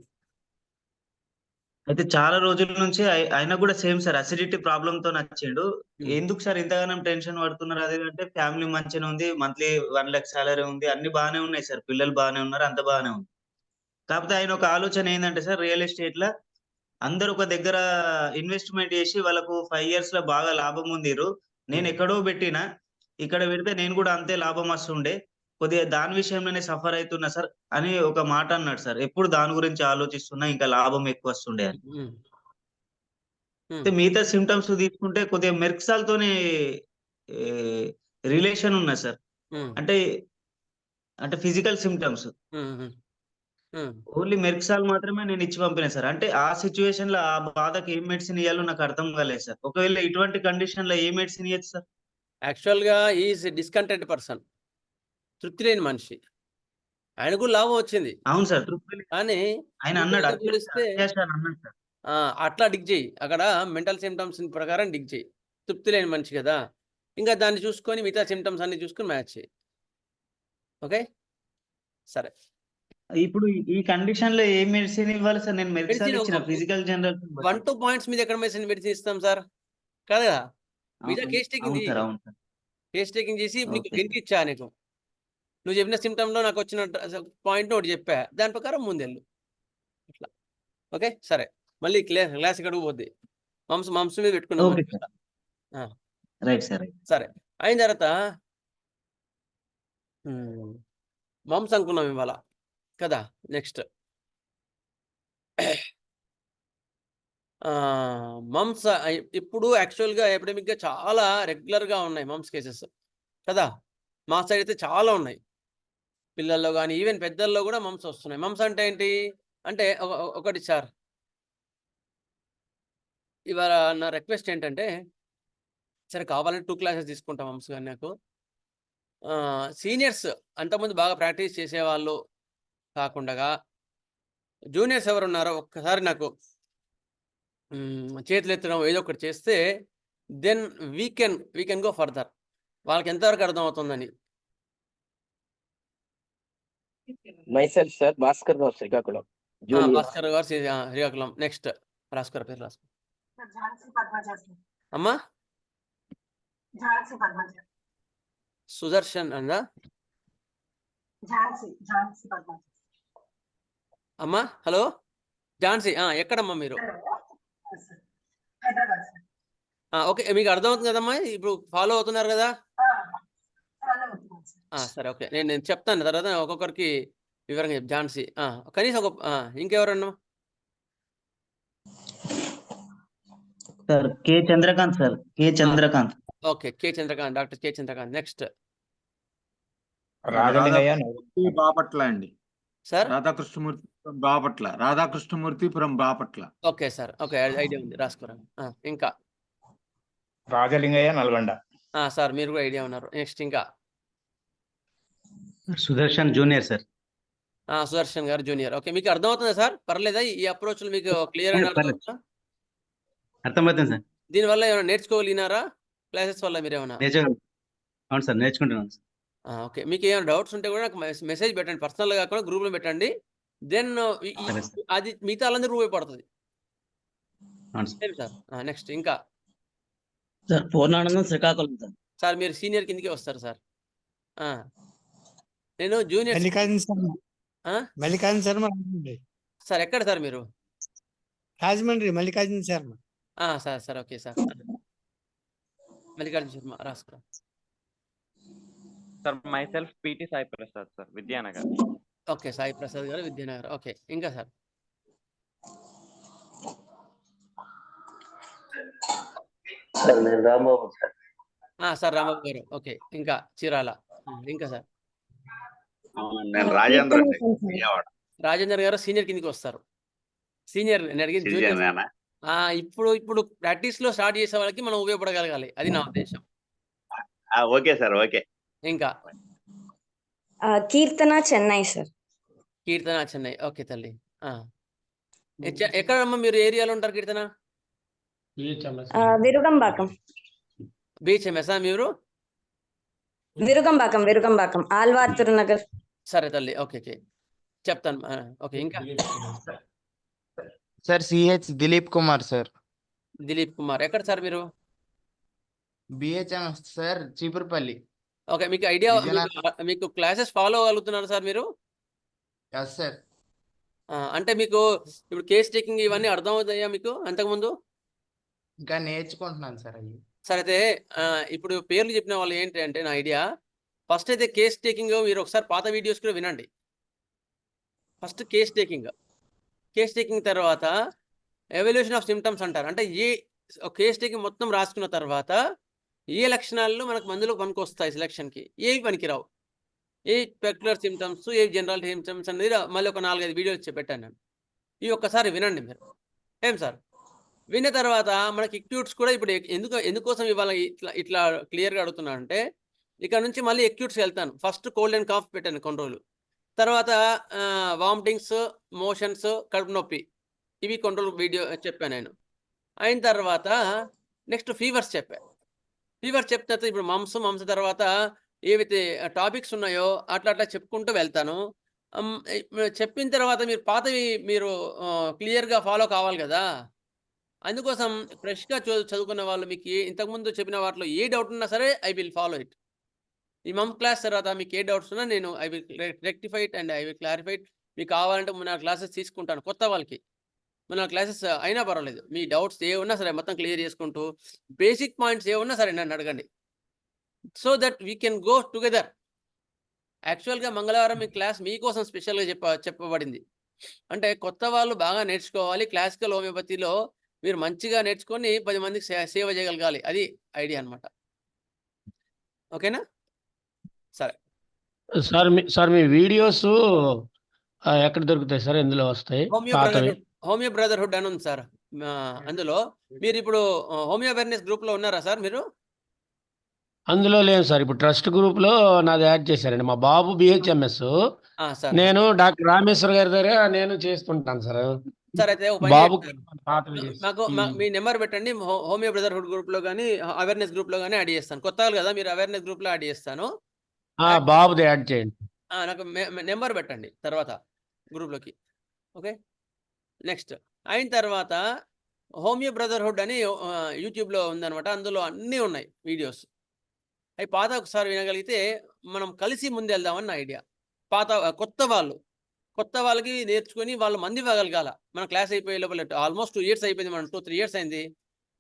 అయితే చాలా రోజుల నుంచి ఆయన కూడా సేమ్ సార్ అసిడిటీ ప్రాబ్లమ్ తో వచ్చిండు. హ్మ్. ఎందుకు సార్ ఇంతగానం టెన్షన్ పడుతున్నారు అది అంటే ఫ్యామిలీ మంచిగానే ఉంది. మంత్లీ 1 లక్ష సాలరీ ఉంది. అన్ని బాగానే ఉన్నాయి సార్. పిల్లలు బాగానే ఉన్నారు. అంత బాగానే ఉంది. కాకపోతే ఆయన ఒక ఆలోచన ఏందంటే సార్ రియల్ ఎస్టేట్‌ల అందరూ ఒక దగ్గర ఇన్వెస్ట్‌మెంట్ చేసి వాళ్ళకు 5 ఇయర్స్‌లో బాగా లాభం పొందిర్రు. నేను ఎక్కడో పెట్టినా, ఇక్కడ పెడితే నేను కూడా అంతే లాభం వస్తుండే. కొద్దిగా దాని విషయంలోనే సఫర్ అయితున్నా సార్ అని ఒక మాట అన్నాడు సార్. ఎప్పుడు దాని గురించి ఆలోచిస్తున్నా ఇంకా లాభం ఎక్కువ వస్తుండే అని. హ్మ్. అయితే మిగతా సింప్టమ్స్ తీసుకుంటే కొద్దిగా మెర్క్సాల్‌తోని ఈ రిలేషన్ ఉన్నది సార్. హ్మ్. అంటే ఫిజికల్ సింప్టమ్స్. హ్మ్. హ్మ్. హ్మ్. ఓన్లీ మెర్క్సాల్ మాత్రమే నేను ఇచ్చి పంపినా సార్. అంటే ఆ సిట్యుయేషన్‌లో ఆ బాధకి ఏం మెడిసిన్ ఇయ్యాలో నాకు అర్థం కాలేదు సార్. ఒకవేళ ఇటువంటి కండిషన్‌లో ఏ మెడిసిన్ ఇయ్యొచ్చు సార్? యాక్చువల్‌గా ఈజ్ డిస్‌కంటెంట్ పర్సన్. తృప్తి లేని మనిషి. ఆయనకు కూడా లాభం వచ్చింది. అవును సార్. తృప్తి కానీ ఆయన అన్నాడు. మిగతాతో పోలిస్తే అత్యాశ అని అన్నాడు సార్. అట్లా డిగ్ చెయ్యి. అక్కడ మెంటల్ సింప్టమ్స్ ప్రకారం డిగ్ చెయ్యి. తృప్తి లేని మనిషి కదా! ఇంకా దాన్ని చూసుకొని మిగతా సింప్టమ్స్ అన్ని చూసుకొని మ్యాచ్ చెయ్యి. ఓకే. సరే. ఇప్పుడు ఈ కండిషన్‌లో ఏ మెడిసిన్ ఇవ్వాలి సార్? నేను మెర్క్సాల్ మెడిసిన్ ఇచ్చిన ఫిజికల్ జనరల్ 1, 2 పాయింట్స్ మీద ఎక్కడ మెడిసిన్ ఇస్తాం సార్? కాదు కదా! మిగతా అవును. కేస్ టేకింగ్ అవును చెయ్యి. సార్. అవును సార్. కేస్ టేకింగ్ చేసి నీకు ఓకే హింట్ సార్. ఇచ్చా నీకు. నువ్వు చెప్పిన సింప్టమ్‌లో నాకొచ్చిన పాయింట్‌ని ఒకటి చెప్పా. దాని ప్రకారం ముందెళ్ళు. అట్లా. ఓకే. సరే. మళ్ళీ క్లాస్ ఎక్కడికి పోద్ది. మమ్స్ మీద పెట్టుకున్నాం ఓకే మనం. సార్. ఆ! Right sir. రైట్. సరే. అయిన తర్వాత మమ్స్ అనుకున్నాం ఇవాళ. కదా! నెక్స్ట్. మమ్స్ ఇప్పుడు యాక్చువల్‌గా ఎపిడమిక్‌గా చాలా రెగ్యులర్‌గా ఉన్నాయి మమ్స్ కేసెస్. కదా! మా సైడ్ అయితే చాలా ఉన్నాయి. పిల్లల్లో గాని, ఈవెన్ పెద్దల్లో గూడా మమ్స్ వస్తున్నాయి. మమ్స్ అంటే ఏంటి? అంటే ఒకటి సార్. ఇవాళ నా రిక్వెస్ట్ ఏంటంటే, సరే కావాలంటే 2 క్లాసెస్ తీసుకుంటా మమ్స్ గాని నాకు. సీనియర్స్ అంతకుముందు బాగా ప్రాక్టీస్ చేసేవాళ్ళు కాకుండగా జూనియర్స్ ఎవరు ఉన్నారో ఒక్కసారి నాకు చేతులు ఎత్తడం ఏదో ఒకటి చేస్తే then we can go further. వాళ్ళకి ఎంతవరకు అర్థమవుతుందని. myself sir Bhaskar Rao Srikakulam junior Bhaskar గారు శ్రీకాకుళం. నెక్స్ట్ రాసుకోరా పేరు రాసుకో. అమ్మా సుదర్శన్ అందా అమ్మా? హలో ఝాన్సీ, ఎక్కడమ్మా మీరు? ఓకే, మీకు అర్థమవుతుంది కదమ్మా, ఇప్పుడు ఫాలో అవుతున్నారు కదా? సరే, ఓకే, నేను చెప్తాను తర్వాత ఒక్కొక్కరికి వివరంగా ఝాన్సీ. కనీసం ఒక ఇంకెవరన్నా? Sir K Chandrakant sir, K Chandrakant. Okay, K Chandrakant, doctor K Chandrakant. Next Rajalingaiah Bapatla అండి. Sir Radhakrishnamurthy Bapatla, Radhakrishnamurthipuram Bapatla. Okay sir, okay, idea ఉంది, రాసుకోరా. ఇంకా రాజలింగయ్య నల్గొండ. సార్ మీరు కూడా ఐడియా ఉన్నారు. నెక్స్ట్ ఇంకా సుదర్శన్ జూనియర్ సార్. సుదర్శన్ గారు జూనియర్. ఓకే, మీకు అర్థమవుతుందా సార్? పర్లేదా? ఈ అప్రోచ్ మీకు క్లియర్ అని అర్థమవుతుందా? అర్థమవుతుంది సార్. దీనివల్ల ఏమైనా నేర్చుకోగలిగినారా? క్లాసెస్ వల్ల మీరు ఏమైనా? అవును సార్, నేర్చుకుంటున్నాను సార్. ఓకే, మీకు ఏమైనా డౌట్స్ ఉంటే కూడా నాకు మెసేజ్ పెట్టండి, పర్సనల్గా కాకుండా గ్రూప్లో పెట్టండి. దెన్ సరే సార్. అది మిగతా వాళ్ళందరూ ఉపయోగపడుతుంది. అవును సార్. సార్ నెక్స్ట్ ఇంకా sir Purnanandam Srikakulam sir. Sir మీరు సీనియర్ కిందకే వస్తారు సార్. నేను జూనియర్. మల్లికార్జున శర్మ. మల్లికార్జున శర్మ రాజమండ్రి. సార్ ఎక్కడ సార్ మీరు? Rajahmundry Mallikarjuna Sharma. Sir okay sir. Mallikarjuna Sharma రాసుకురా. Sir myself PT Sai Prasad sir, Vidyanagar. Okay, Sai Prasad garu Vidyanagar. Okay, ఇంకా సార్? సార్ నేను రాంబాబు సార్. సార్ రాంబాబు గారు. ఓకే, ఇంకా చీరాల. ఇంకా సార్? నేను రాజేంద్ర విజయవాడ. రాజేందర్ గారు సీనియర్ కిందకి వస్తారు. సీనియర్ నేను అడిగింది జూనియర్. ఇప్పుడు ప్రాక్టీస్ లో స్టార్ట్ చేసే వాళ్ళకి మనం ఉపయోగపడగలగాలి, అది నా ఉద్దేశం. Okay sir, okay. ఇంకా కీర్తన చెన్నై సార్. కీర్తన చెన్నై. ఓకే తల్లి. ఎక్కడమ్మా మీరు ఏరియాలో ఉంటారు కీర్తన? విరుగంబాకం. బిహెచ్ఎంఎస్ మీరు? విరుగంబాకం ఆల్వార్తురు నగర్. సరే తల్లి, ఓకే చెప్తాను. ఓకే, ఇంకా sir CH Dilip Kumar sir. Dilip Kumar. ఎక్కడ సార్ మీరు? BHMS sir, Cheepurupalli. ఓకే, మీకు ఐడియా, మీకు క్లాసెస్ ఫాలో అవ్వగలుగుతున్నారు సార్ మీరు? Yes sir. అంటే మీకు ఇప్పుడు కేస్ టేకింగ్ ఇవన్నీ అర్థమవుతాయా మీకు అంతకుముందు? ఇంకా నేర్చుకుంటున్నాను సార్ అవి. సరే అయితే ఇప్పుడు పేర్లు చెప్పిన వాళ్ళు ఏంటి అంటే నా ఐడియా, ఫస్ట్ అయితే కేస్ టేకింగ్ మీరు ఒకసారి పాత వీడియోస్ కూడా వినండి. ఫస్ట్ కేస్ టేకింగ్ తర్వాత ఎవల్యూషన్ ఆఫ్ సిమ్టమ్స్ అంటారు. అంటే కేస్ టేకింగ్ మొత్తం రాసుకున్న తర్వాత ఏ లక్షణాల్లో మనకు మందులు పనికొస్తాయి సెలక్షన్కి, ఏవి పనికిరావు, ఏ పెక్యులర్ సిమ్టమ్స్, ఏ జనరల్ సిమ్టమ్స్ అనేది మళ్ళీ ఒక 4-5 వీడియోలు పెట్టాను నేను. ఇవి ఒక్కసారి వినండి మీరు. ఏం సార్? విన్న తర్వాత మనకి ఎక్యూట్స్ కూడా ఇప్పుడు ఎందుకోసం ఇవాళ ఇట్లా క్లియర్గా అడుగుతున్నా అంటే, ఇక్కడ నుంచి మళ్ళీ ఎక్యూట్స్ వెళ్తాను. ఫస్ట్ కోల్డ్ అండ్ కాఫ్ పెట్టాను కొన్ని రోజులు, తర్వాత వామిటింగ్స్, మోషన్స్, కడుపు నొప్పి, ఇవి కొన్ని రోజులు వీడియో చెప్పాను నేను. అయిన తర్వాత నెక్స్ట్ ఫీవర్స్ చెప్పాను. ఫీవర్స్ చెప్తే ఇప్పుడు మమ్స్ తర్వాత ఏవైతే టాపిక్స్ ఉన్నాయో అట్లా చెప్పుకుంటూ వెళ్తాను. చెప్పిన తర్వాత మీరు పాతవి మీరు క్లియర్గా ఫాలో కావాలి కదా. అందుకోసం ఫ్రెష్గా చదువుకున్న వాళ్ళు మీకు ఇంతకుముందు చెప్పిన వాటిలో ఏ డౌట్ ఉన్నా సరే ఐ విల్ ఫాలో ఇట్. ఈ మమ్ క్లాస్ తర్వాత మీకు ఏ డౌట్స్ ఉన్నా నేను I will rectify it and I will clarify it. మీకు కావాలంటే మన క్లాసెస్ తీసుకుంటాను. కొత్త వాళ్ళకి మన క్లాసెస్ అయినా పర్వాలేదు, మీ డౌట్స్ ఏ ఉన్నా సరే మొత్తం క్లియర్ చేసుకుంటూ బేసిక్ పాయింట్స్ ఏ ఉన్నా సరే నన్ను అడగండి. So that we can go together. యాక్చువల్గా మంగళవారం మీ క్లాస్ మీకోసం స్పెషల్గా చెప్పబడింది. అంటే కొత్త వాళ్ళు బాగా నేర్చుకోవాలి. క్లాసికల్ హోమియోపతిలో మీరు మంచిగా నేర్చుకొని 10 మందికి సేవ చేయగలగాలి, అది ఐడియా అనమాట. ఓకేనా? సరే సార్ మీ వీడియోస్ ఎక్కడ దొరుకుతాయి సార్? ఎందులో వస్తాయి? హోమియో బ్రదర్హుడ్ అని ఉంది సార్ అందులో. మీరు ఇప్పుడు హోమియో అవేర్నెస్ గ్రూప్లో ఉన్నారా సార్ మీరు? అందులో లేదు సార్. ఇప్పుడు ట్రస్ట్ గ్రూప్లో నాది యాడ్ చేశారండి. మా బాబు బిహెచ్ఎంఎస్, సార్ నేను డాక్టర్ రామేశ్వర్ గారి దగ్గర నేను చేస్తుంటాను సార్. సార్ అయితే ఒక పని బాబు చేయండి సార్. మీ నెంబర్ పెట్టండి, హోమియో బ్రదర్హుడ్ గ్రూప్ లో కానీ అవేర్నెస్ గ్రూప్ లో కానీ యాడ్ చేస్తాను. కొత్తగా కదా మీరు అవేర్నెస్ గ్రూప్ లో యాడ్ చేస్తాను. బాబుది యాడ్ చేయండి. నాకు నెంబర్ పెట్టండి తర్వాత గ్రూప్లోకి. ఓకే, నెక్స్ట్ అయిన తర్వాత హోమియో బ్రదర్హుడ్ అని యూట్యూబ్లో ఉందన్నమాట. అందులో అన్నీ ఉన్నాయి వీడియోస్. అవి పాత ఒకసారి వినగలిగితే మనం కలిసి ముందు వెళ్దామని ఐడియా. కొత్త వాళ్ళకి నేర్చుకొని వాళ్ళు మంది ఇవ్వగలగాల. మన క్లాస్ అయిపోయే లోపల ఆల్మోస్ట్ 2 years అయిపోయింది, మనం 2-3 years అయింది.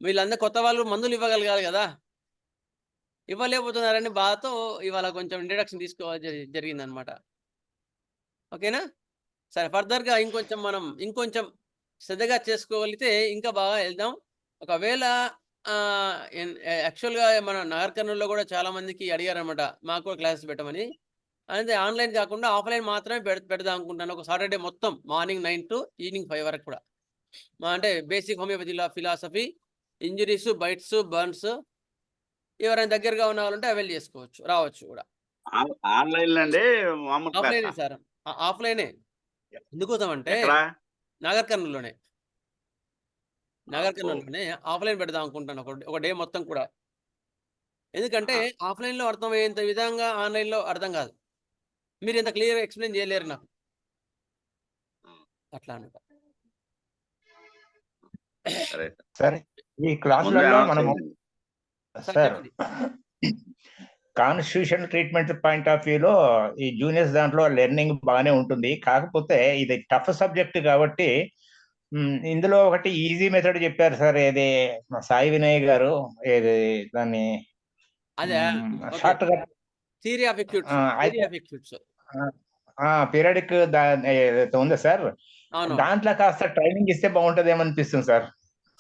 వీళ్ళందరూ కొత్త వాళ్ళు మందులు ఇవ్వగలగాలి కదా, ఇవ్వలేకపోతున్నారని బాధతో ఇవాళ కొంచెం ఇంట్రడక్షన్ తీసుకోవాలి జరిగిందనమాట. ఓకేనా? సరే, ఫర్దర్గా ఇంకొంచెం శ్రద్ధగా చేసుకోగలిగితే ఇంకా బాగా వెళ్దాం. ఒకవేళ యాక్చువల్గా మన నగర్ కర్నూలులో కూడా చాలా మందికి అడిగారనమాట మాకు కూడా క్లాసెస్ పెట్టమని. అంటే ఆన్లైన్ కాకుండా ఆఫ్లైన్ మాత్రమే పెడదాం అనుకుంటాను. ఒక సాటర్డే మొత్తం మార్నింగ్ 9 to ఈవినింగ్ 5 వరకు కూడా. అంటే basic homeopathy philosophy, injuries, bites, burns, ఎవరైనా దగ్గరగా ఉన్న వాళ్ళంటే అవైల్ చేసుకోవచ్చు, రావచ్చు కూడా. ఆన్లైన్ అండి మామూలు ఆఫ్లైనే సార్, ఆఫ్లైనే. ఎందుకోసం అంటే నాగర్ కర్నూలులోనే ఆఫ్లైన్ పెడదాం అనుకుంటాను ఒక డే మొత్తం కూడా. ఎందుకంటే ఆఫ్లైన్లో అర్థమయ్యేంత విధంగా ఆన్లైన్లో అర్థం కాదు. మీరు ఇంత క్లియర్గా ఎక్స్ప్లెయిన్ చేయలేరు నాకు, అట్లా అనమాట. సరే, ఈ క్లాసులలో మనము sir constitution treatment point of వ్యూలో ఈ జూనియర్స్ దాంట్లో లెర్నింగ్ బాగానే ఉంటుంది. కాకపోతే ఇది టఫ్ సబ్జెక్ట్ కాబట్టి ఇందులో ఒకటి ఈజీ మెథడ్ చెప్పారు సార్. ఏది సాయి వినయ్ గారు, ఏది దాన్ని షార్ట్ గా పీరియడిక్ ఉందా సార్, దాంట్లో కాస్త ట్రైనింగ్ ఇస్తే బాగుంటది అనిపిస్తుంది సార్.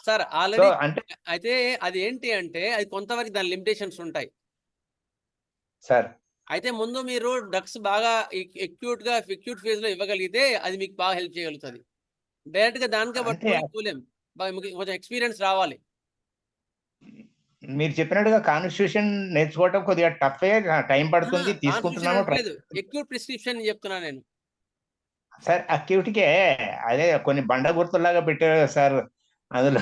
సార్ ఆల్రెడీ అంటే అయితే అది ఏంటి అంటే అది కొంతవరకు దాని లిమిటేషన్స్ ఉంటాయి సార్. అయితే ముందు మీరు డ్రగ్స్ బాగా అక్యూట్ ఫేజ్ లో ఇవ్వగలిగితే అది మీకు బాగా హెల్ప్ చేయగలుగుతుంది. డైరెక్ట్ గా దానికే పట్టుకోలేం, కొంచెం ఎక్స్పీరియన్స్ రావాలి. మీరు చెప్పినట్టుగా కాన్స్టిట్యూషన్ నేర్చుకోవటం కొద్దిగా టఫ్, టైం పడుతుంది, తీసుకుంటున్నాము. అక్యూట్ ప్రిస్క్రిప్షన్ చెప్తున్నా నేను సార్. అక్యూట్కే అదే కొన్ని బండ గుర్తులాగా పెట్టారు సార్ అందులో.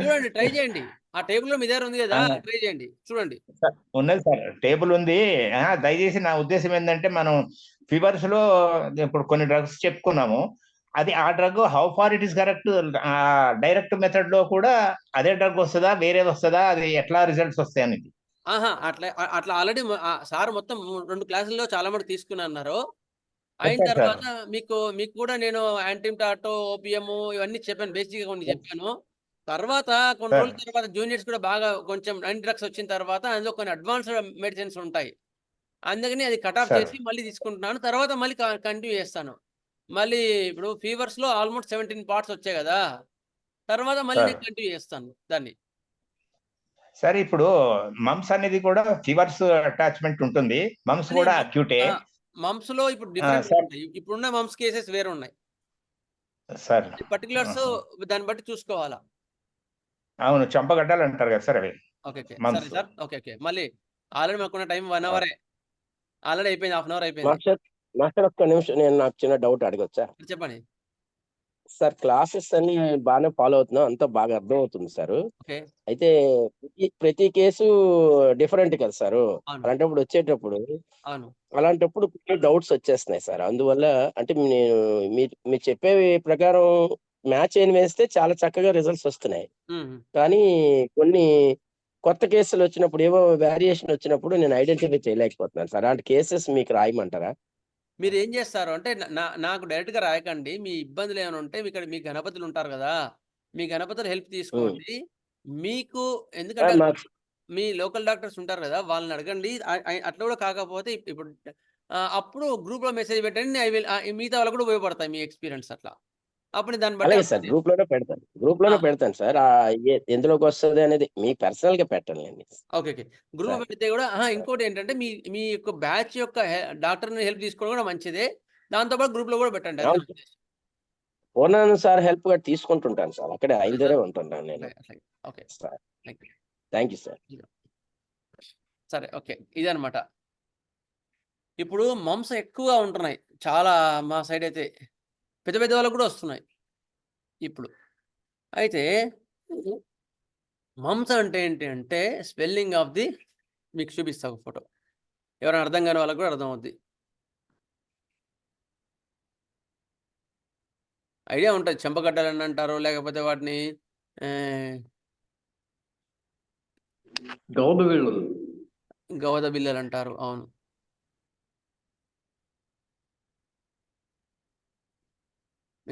చూడండి, ట్రై చేయండి. ఆ టేబుల్ లో మీ దగ్గర ఉంది కదా, ట్రై చేయండి, చూడండి. ఉన్నది సార్, టేబుల్ ఉంది. దయచేసి నా ఉద్దేశం ఏంటంటే, మనం ఫీవర్స్ లో ఇప్పుడు కొన్ని డ్రగ్స్ చెప్పుకున్నాము, అది ఆ drug how far it is correct, direct method లో కూడా అదే డ్రగ్ వస్తుందా, వేరేది వస్తుందా, అది ఎట్లా రిజల్ట్స్ వస్తాయి అనేది. అట్లా ఆల్రెడీ సార్ మొత్తం 2 క్లాసుల్లో చాలా మంది తీసుకున్నారు. అయిన తర్వాత మీకు కూడా నేను యాంటీమ్టాటో, ఓపిఎం ఇవన్నీ చెప్పాను, బేసిక్ గా కొన్ని చెప్పాను. తర్వాత కొన్ని రోజుల తర్వాత జూనియర్స్ కూడా బాగా కొంచెం డ్రగ్స్ వచ్చిన తర్వాత అందులో కొన్ని అడ్వాన్స్డ్ మెడిసిన్స్ ఉంటాయి. అందుకని అది కట్ ఆఫ్ చేసి మళ్ళీ తీసుకుంటున్నాను. తర్వాత మళ్ళీ కంటిన్యూ చేస్తాను. మళ్ళీ ఇప్పుడు ఫీవర్స్ లో ఆల్మోస్ట్ 17 parts వచ్చాయి కదా, తర్వాత మళ్ళీ నేను కంటిన్యూ చేస్తాను దాన్ని. సరే, ఇప్పుడు మమ్స్ అనేది కూడా ఫీవర్స్ అటాచ్మెంట్ ఉంటుంది, మమ్స్ కూడా అక్యూటే. మమ్స్ లో ఇప్పుడు డిఫరెంట్ ఉంటాయి. ఇప్పుడున్న మమ్స్ కేసెస్ వేరే ఉన్నాయి సార్. పర్టికులర్స్ దాన్ని బట్టి చూసుకోవాలా. అవును, చంపగడ్డలు అంటారు కదా సార్ అవి. ఓకే సరే సార్. ఓకే మళ్ళీ ఆల్రెడీ మాకున్న టైం 1 hour ఆల్రెడీ అయిపోయింది, 1/2 hour అయిపోయింది. మాస్టర్ ఒక్క నిమిషం, నేను నాకు చిన్న డౌట్ అడగొచ్చా? చెప్పండి సార్. క్లాసెస్ అన్ని బాగానే ఫాలో అవుతున్నాం, అంతా బాగా అర్థం అవుతుంది సార్. అయితే ప్రతి కేసు డిఫరెంట్ కదా సార్. అలాంటప్పుడు అలాంటప్పుడు డౌట్స్ వచ్చేస్తున్నాయి సార్. అందువల్ల అంటే మీరు చెప్పే ప్రకారం మ్యాచ్ అయిన వేస్తే చాలా చక్కగా రిజల్ట్స్ వస్తున్నాయి. కానీ కొన్ని కొత్త కేసులు వచ్చినప్పుడు, ఏవో వేరియేషన్ వచ్చినప్పుడు నేను ఐడెంటిఫై చేయలేకపోతున్నాను సార్. అలాంటి కేసెస్ మీకు రాయమంటారా? మీరు ఏం చేస్తారు అంటే నాకు డైరెక్ట్ గా రాయకండి. మీ ఇబ్బందులు ఏమైనా ఉంటే ఇక్కడ మీ గణపతులు ఉంటారు కదా, మీ గణపతులు హెల్ప్ తీసుకోండి. మీకు ఎందుకంటే మీ లోకల్ డాక్టర్స్ ఉంటారు కదా, వాళ్ళని అడగండి. అట్లా కూడా కాకపోతే ఇప్పుడు అప్పుడు గ్రూప్ లో మెసేజ్ పెట్టండి, మిగతా వాళ్ళకు కూడా ఉపయోగపడతాయి మీ ఎక్స్పీరియన్స్. అట్లా అప్పుడు దాన్ని బట్టి సార్ గ్రూప్ లోనే పెడతాను సార్. ఎందులోకి వస్తుంది అనేది మీ పర్సనల్ గా పెట్టండి. ఓకే గ్రూప్ పెడితే కూడా ఇంకోటి ఏంటంటే మీ యొక్క బ్యాచ్ యొక్క డాక్టర్ హెల్ప్ తీసుకోవడం కూడా మంచిదే. దాంతోపాటు గ్రూప్ లో కూడా పెట్టండి. సార్ హెల్ప్ గా తీసుకుంటుంటాను సార్, అక్కడే ఐదురే ఉంటుంటాను నేను. Okay sir, thank you sir. సరే, ఓకే ఇదనమాట. ఇప్పుడు మమ్స్ ఎక్కువగా ఉంటున్నాయి చాలా మా సైడ్ అయితే పెద్ద పెద్ద వాళ్ళకు కూడా వస్తున్నాయి ఇప్పుడు. అయితే మమ్స్ అంటే ఏంటి అంటే స్పెల్లింగ్ ఆఫ్ ది, మీకు చూపిస్తా ఒక ఫోటో, ఎవరైనా అర్థం కాని వాళ్ళకు కూడా అర్థం అవుద్ది. ఐడియా ఉంటుంది, చెంపగడ్డలని అంటారు, లేకపోతే వాటిని గవద బిల్లలు అంటారు. అవును,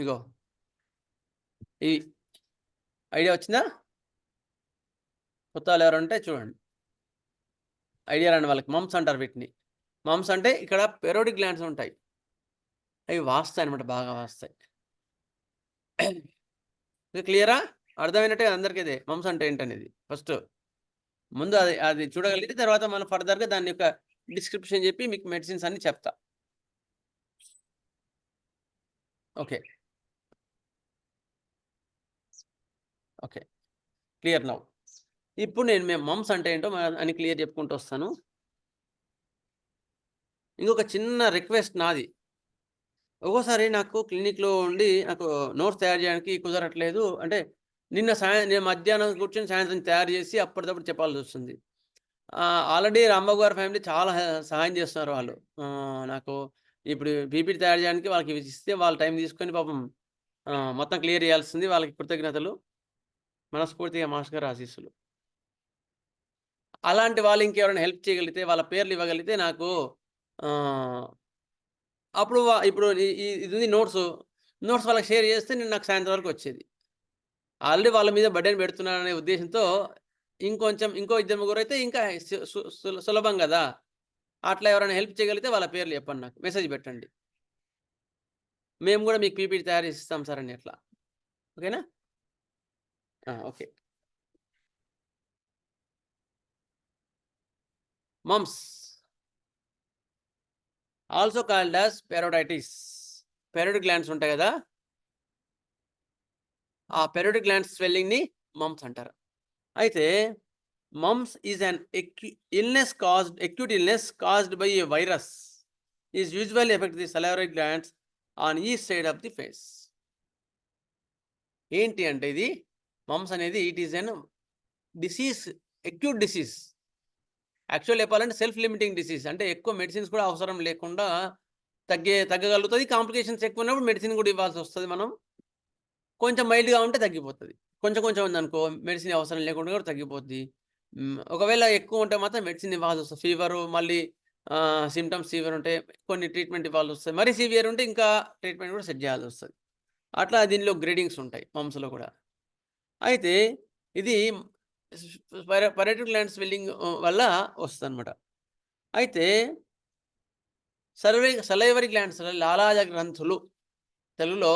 ఇగో ఈ ఐడియా వచ్చిందా? కొత్త వాళ్ళు ఎవరంటే చూడండి, ఐడియా రాని వాళ్ళకి మమ్స్ అంటారు వీటిని. మమ్స్ అంటే ఇక్కడ పెరోడిక్ గ్లాండ్స్ ఉంటాయి, అవి వాస్తాయి అనమాట, బాగా వాస్తాయి. క్లియరా? అర్థమైనట్టే అందరికీ ఇదే మమ్స్ అంటే ఏంటనేది. ఫస్ట్ ముందు అది చూడగలిగితే తర్వాత మనం ఫర్దర్గా దాని యొక్క డిస్క్రిప్షన్ చెప్పి మీకు మెడిసిన్స్ అన్ని చెప్తా. Okay okay, clear now. ఇప్పుడు నేను మమ్స్ అంటే ఏంటో అని క్లియర్ చెప్పుకుంటూ వస్తాను. ఇంకొక చిన్న రిక్వెస్ట్ నాది, ఒక్కోసారి నాకు క్లినిక్లో ఉండి నాకు నోట్స్ తయారు చేయడానికి కుదరట్లేదు. అంటే నేను మధ్యాహ్నం కూర్చొని సాయంత్రం తయారు చేసి అప్పటిదప్పుడు చెప్పాల్సి వస్తుంది. ఆల్రెడీ రాంబాబు గారి ఫ్యామిలీ చాలా సహాయం చేస్తున్నారు వాళ్ళు. నాకు ఇప్పుడు పీపీటీ తయారు చేయడానికి వాళ్ళకి ఇస్తే వాళ్ళ టైం తీసుకొని పాపం మొత్తం క్లియర్ చేయాల్సింది. వాళ్ళకి కృతజ్ఞతలు, మనస్ఫూర్తిగా మాస్టర్ గారు ఆశీస్సులు. అలాంటి వాళ్ళు ఇంకెవరైనా హెల్ప్ చేయగలిగితే, వాళ్ళ పేర్లు ఇవ్వగలిగితే నాకు అప్పుడు ఇప్పుడు ఇది నోట్స్ వాళ్ళకి షేర్ చేస్తే నేను నాకు సాయంత్రం వరకు వచ్చేది. ఆల్రెడీ వాళ్ళ మీద బర్డెన్ పెడుతున్నాననే ఉద్దేశంతో ఇంకో ఇద్దరు ముగ్గురు అయితే ఇంకా సులభం కదా. అట్లా ఎవరైనా హెల్ప్ చేయగలిగితే వాళ్ళ పేర్లు చెప్పండి, నాకు మెసేజ్ పెట్టండి. మేము కూడా మీకు పీపీటీ తయారు చేసి ఇస్తాం సార్ అని, అట్లా. ఓకేనా? Okay. Mumps also called as parotitis. Parotid glands ఉంటాయి కదా, ఆ పెరోడిక్ గ్లాండ్స్ స్వెల్లింగ్ని మమ్స్ అంటారు. అయితే mumps is an acute illness caused by a virus is usually affect the salivary glands on each side of the face. ఏంటి అంటే ఇది mumps అనేది it is an disease, acute disease. Actual చెప్పాలంటే self limiting disease, అంటే ఎక్కువ medicines కూడా అవసరం లేకుండా తగ్గగలుగుతుంది. కాంప్లికేషన్స్ ఎక్కువ ఉన్నప్పుడు మెడిసిన్ కూడా ఇవ్వాల్సి వస్తుంది. మనం కొంచెం మైల్డ్గా ఉంటే తగ్గిపోతుంది, కొంచెం ఉందనుకో మెడిసిన్ అవసరం లేకుండా కూడా తగ్గిపోద్ది. ఒకవేళ ఎక్కువ ఉంటే మాత్రం మెడిసిన్ ఇవ్వాల్సి వస్తుంది. ఫీవరు, మళ్ళీ సిమ్టమ్స్ ఫీవర్ ఉంటే కొన్ని ట్రీట్మెంట్ ఇవ్వాల్సి వస్తుంది. మరీ సివియర్ ఉంటే ఇంకా ట్రీట్మెంట్ కూడా సెట్ చేయాల్సి వస్తుంది. అట్లా దీనిలో గ్రేడింగ్స్ ఉంటాయి మమ్స్లో కూడా. అయితే ఇది పెరోడిక్ గ్లాండ్ స్వెల్లింగ్ వల్ల వస్తుంది అనమాట. అయితే సలైవరీ గ్లాండ్స్, లాలాజ గ్రంథులు, తెలుగులో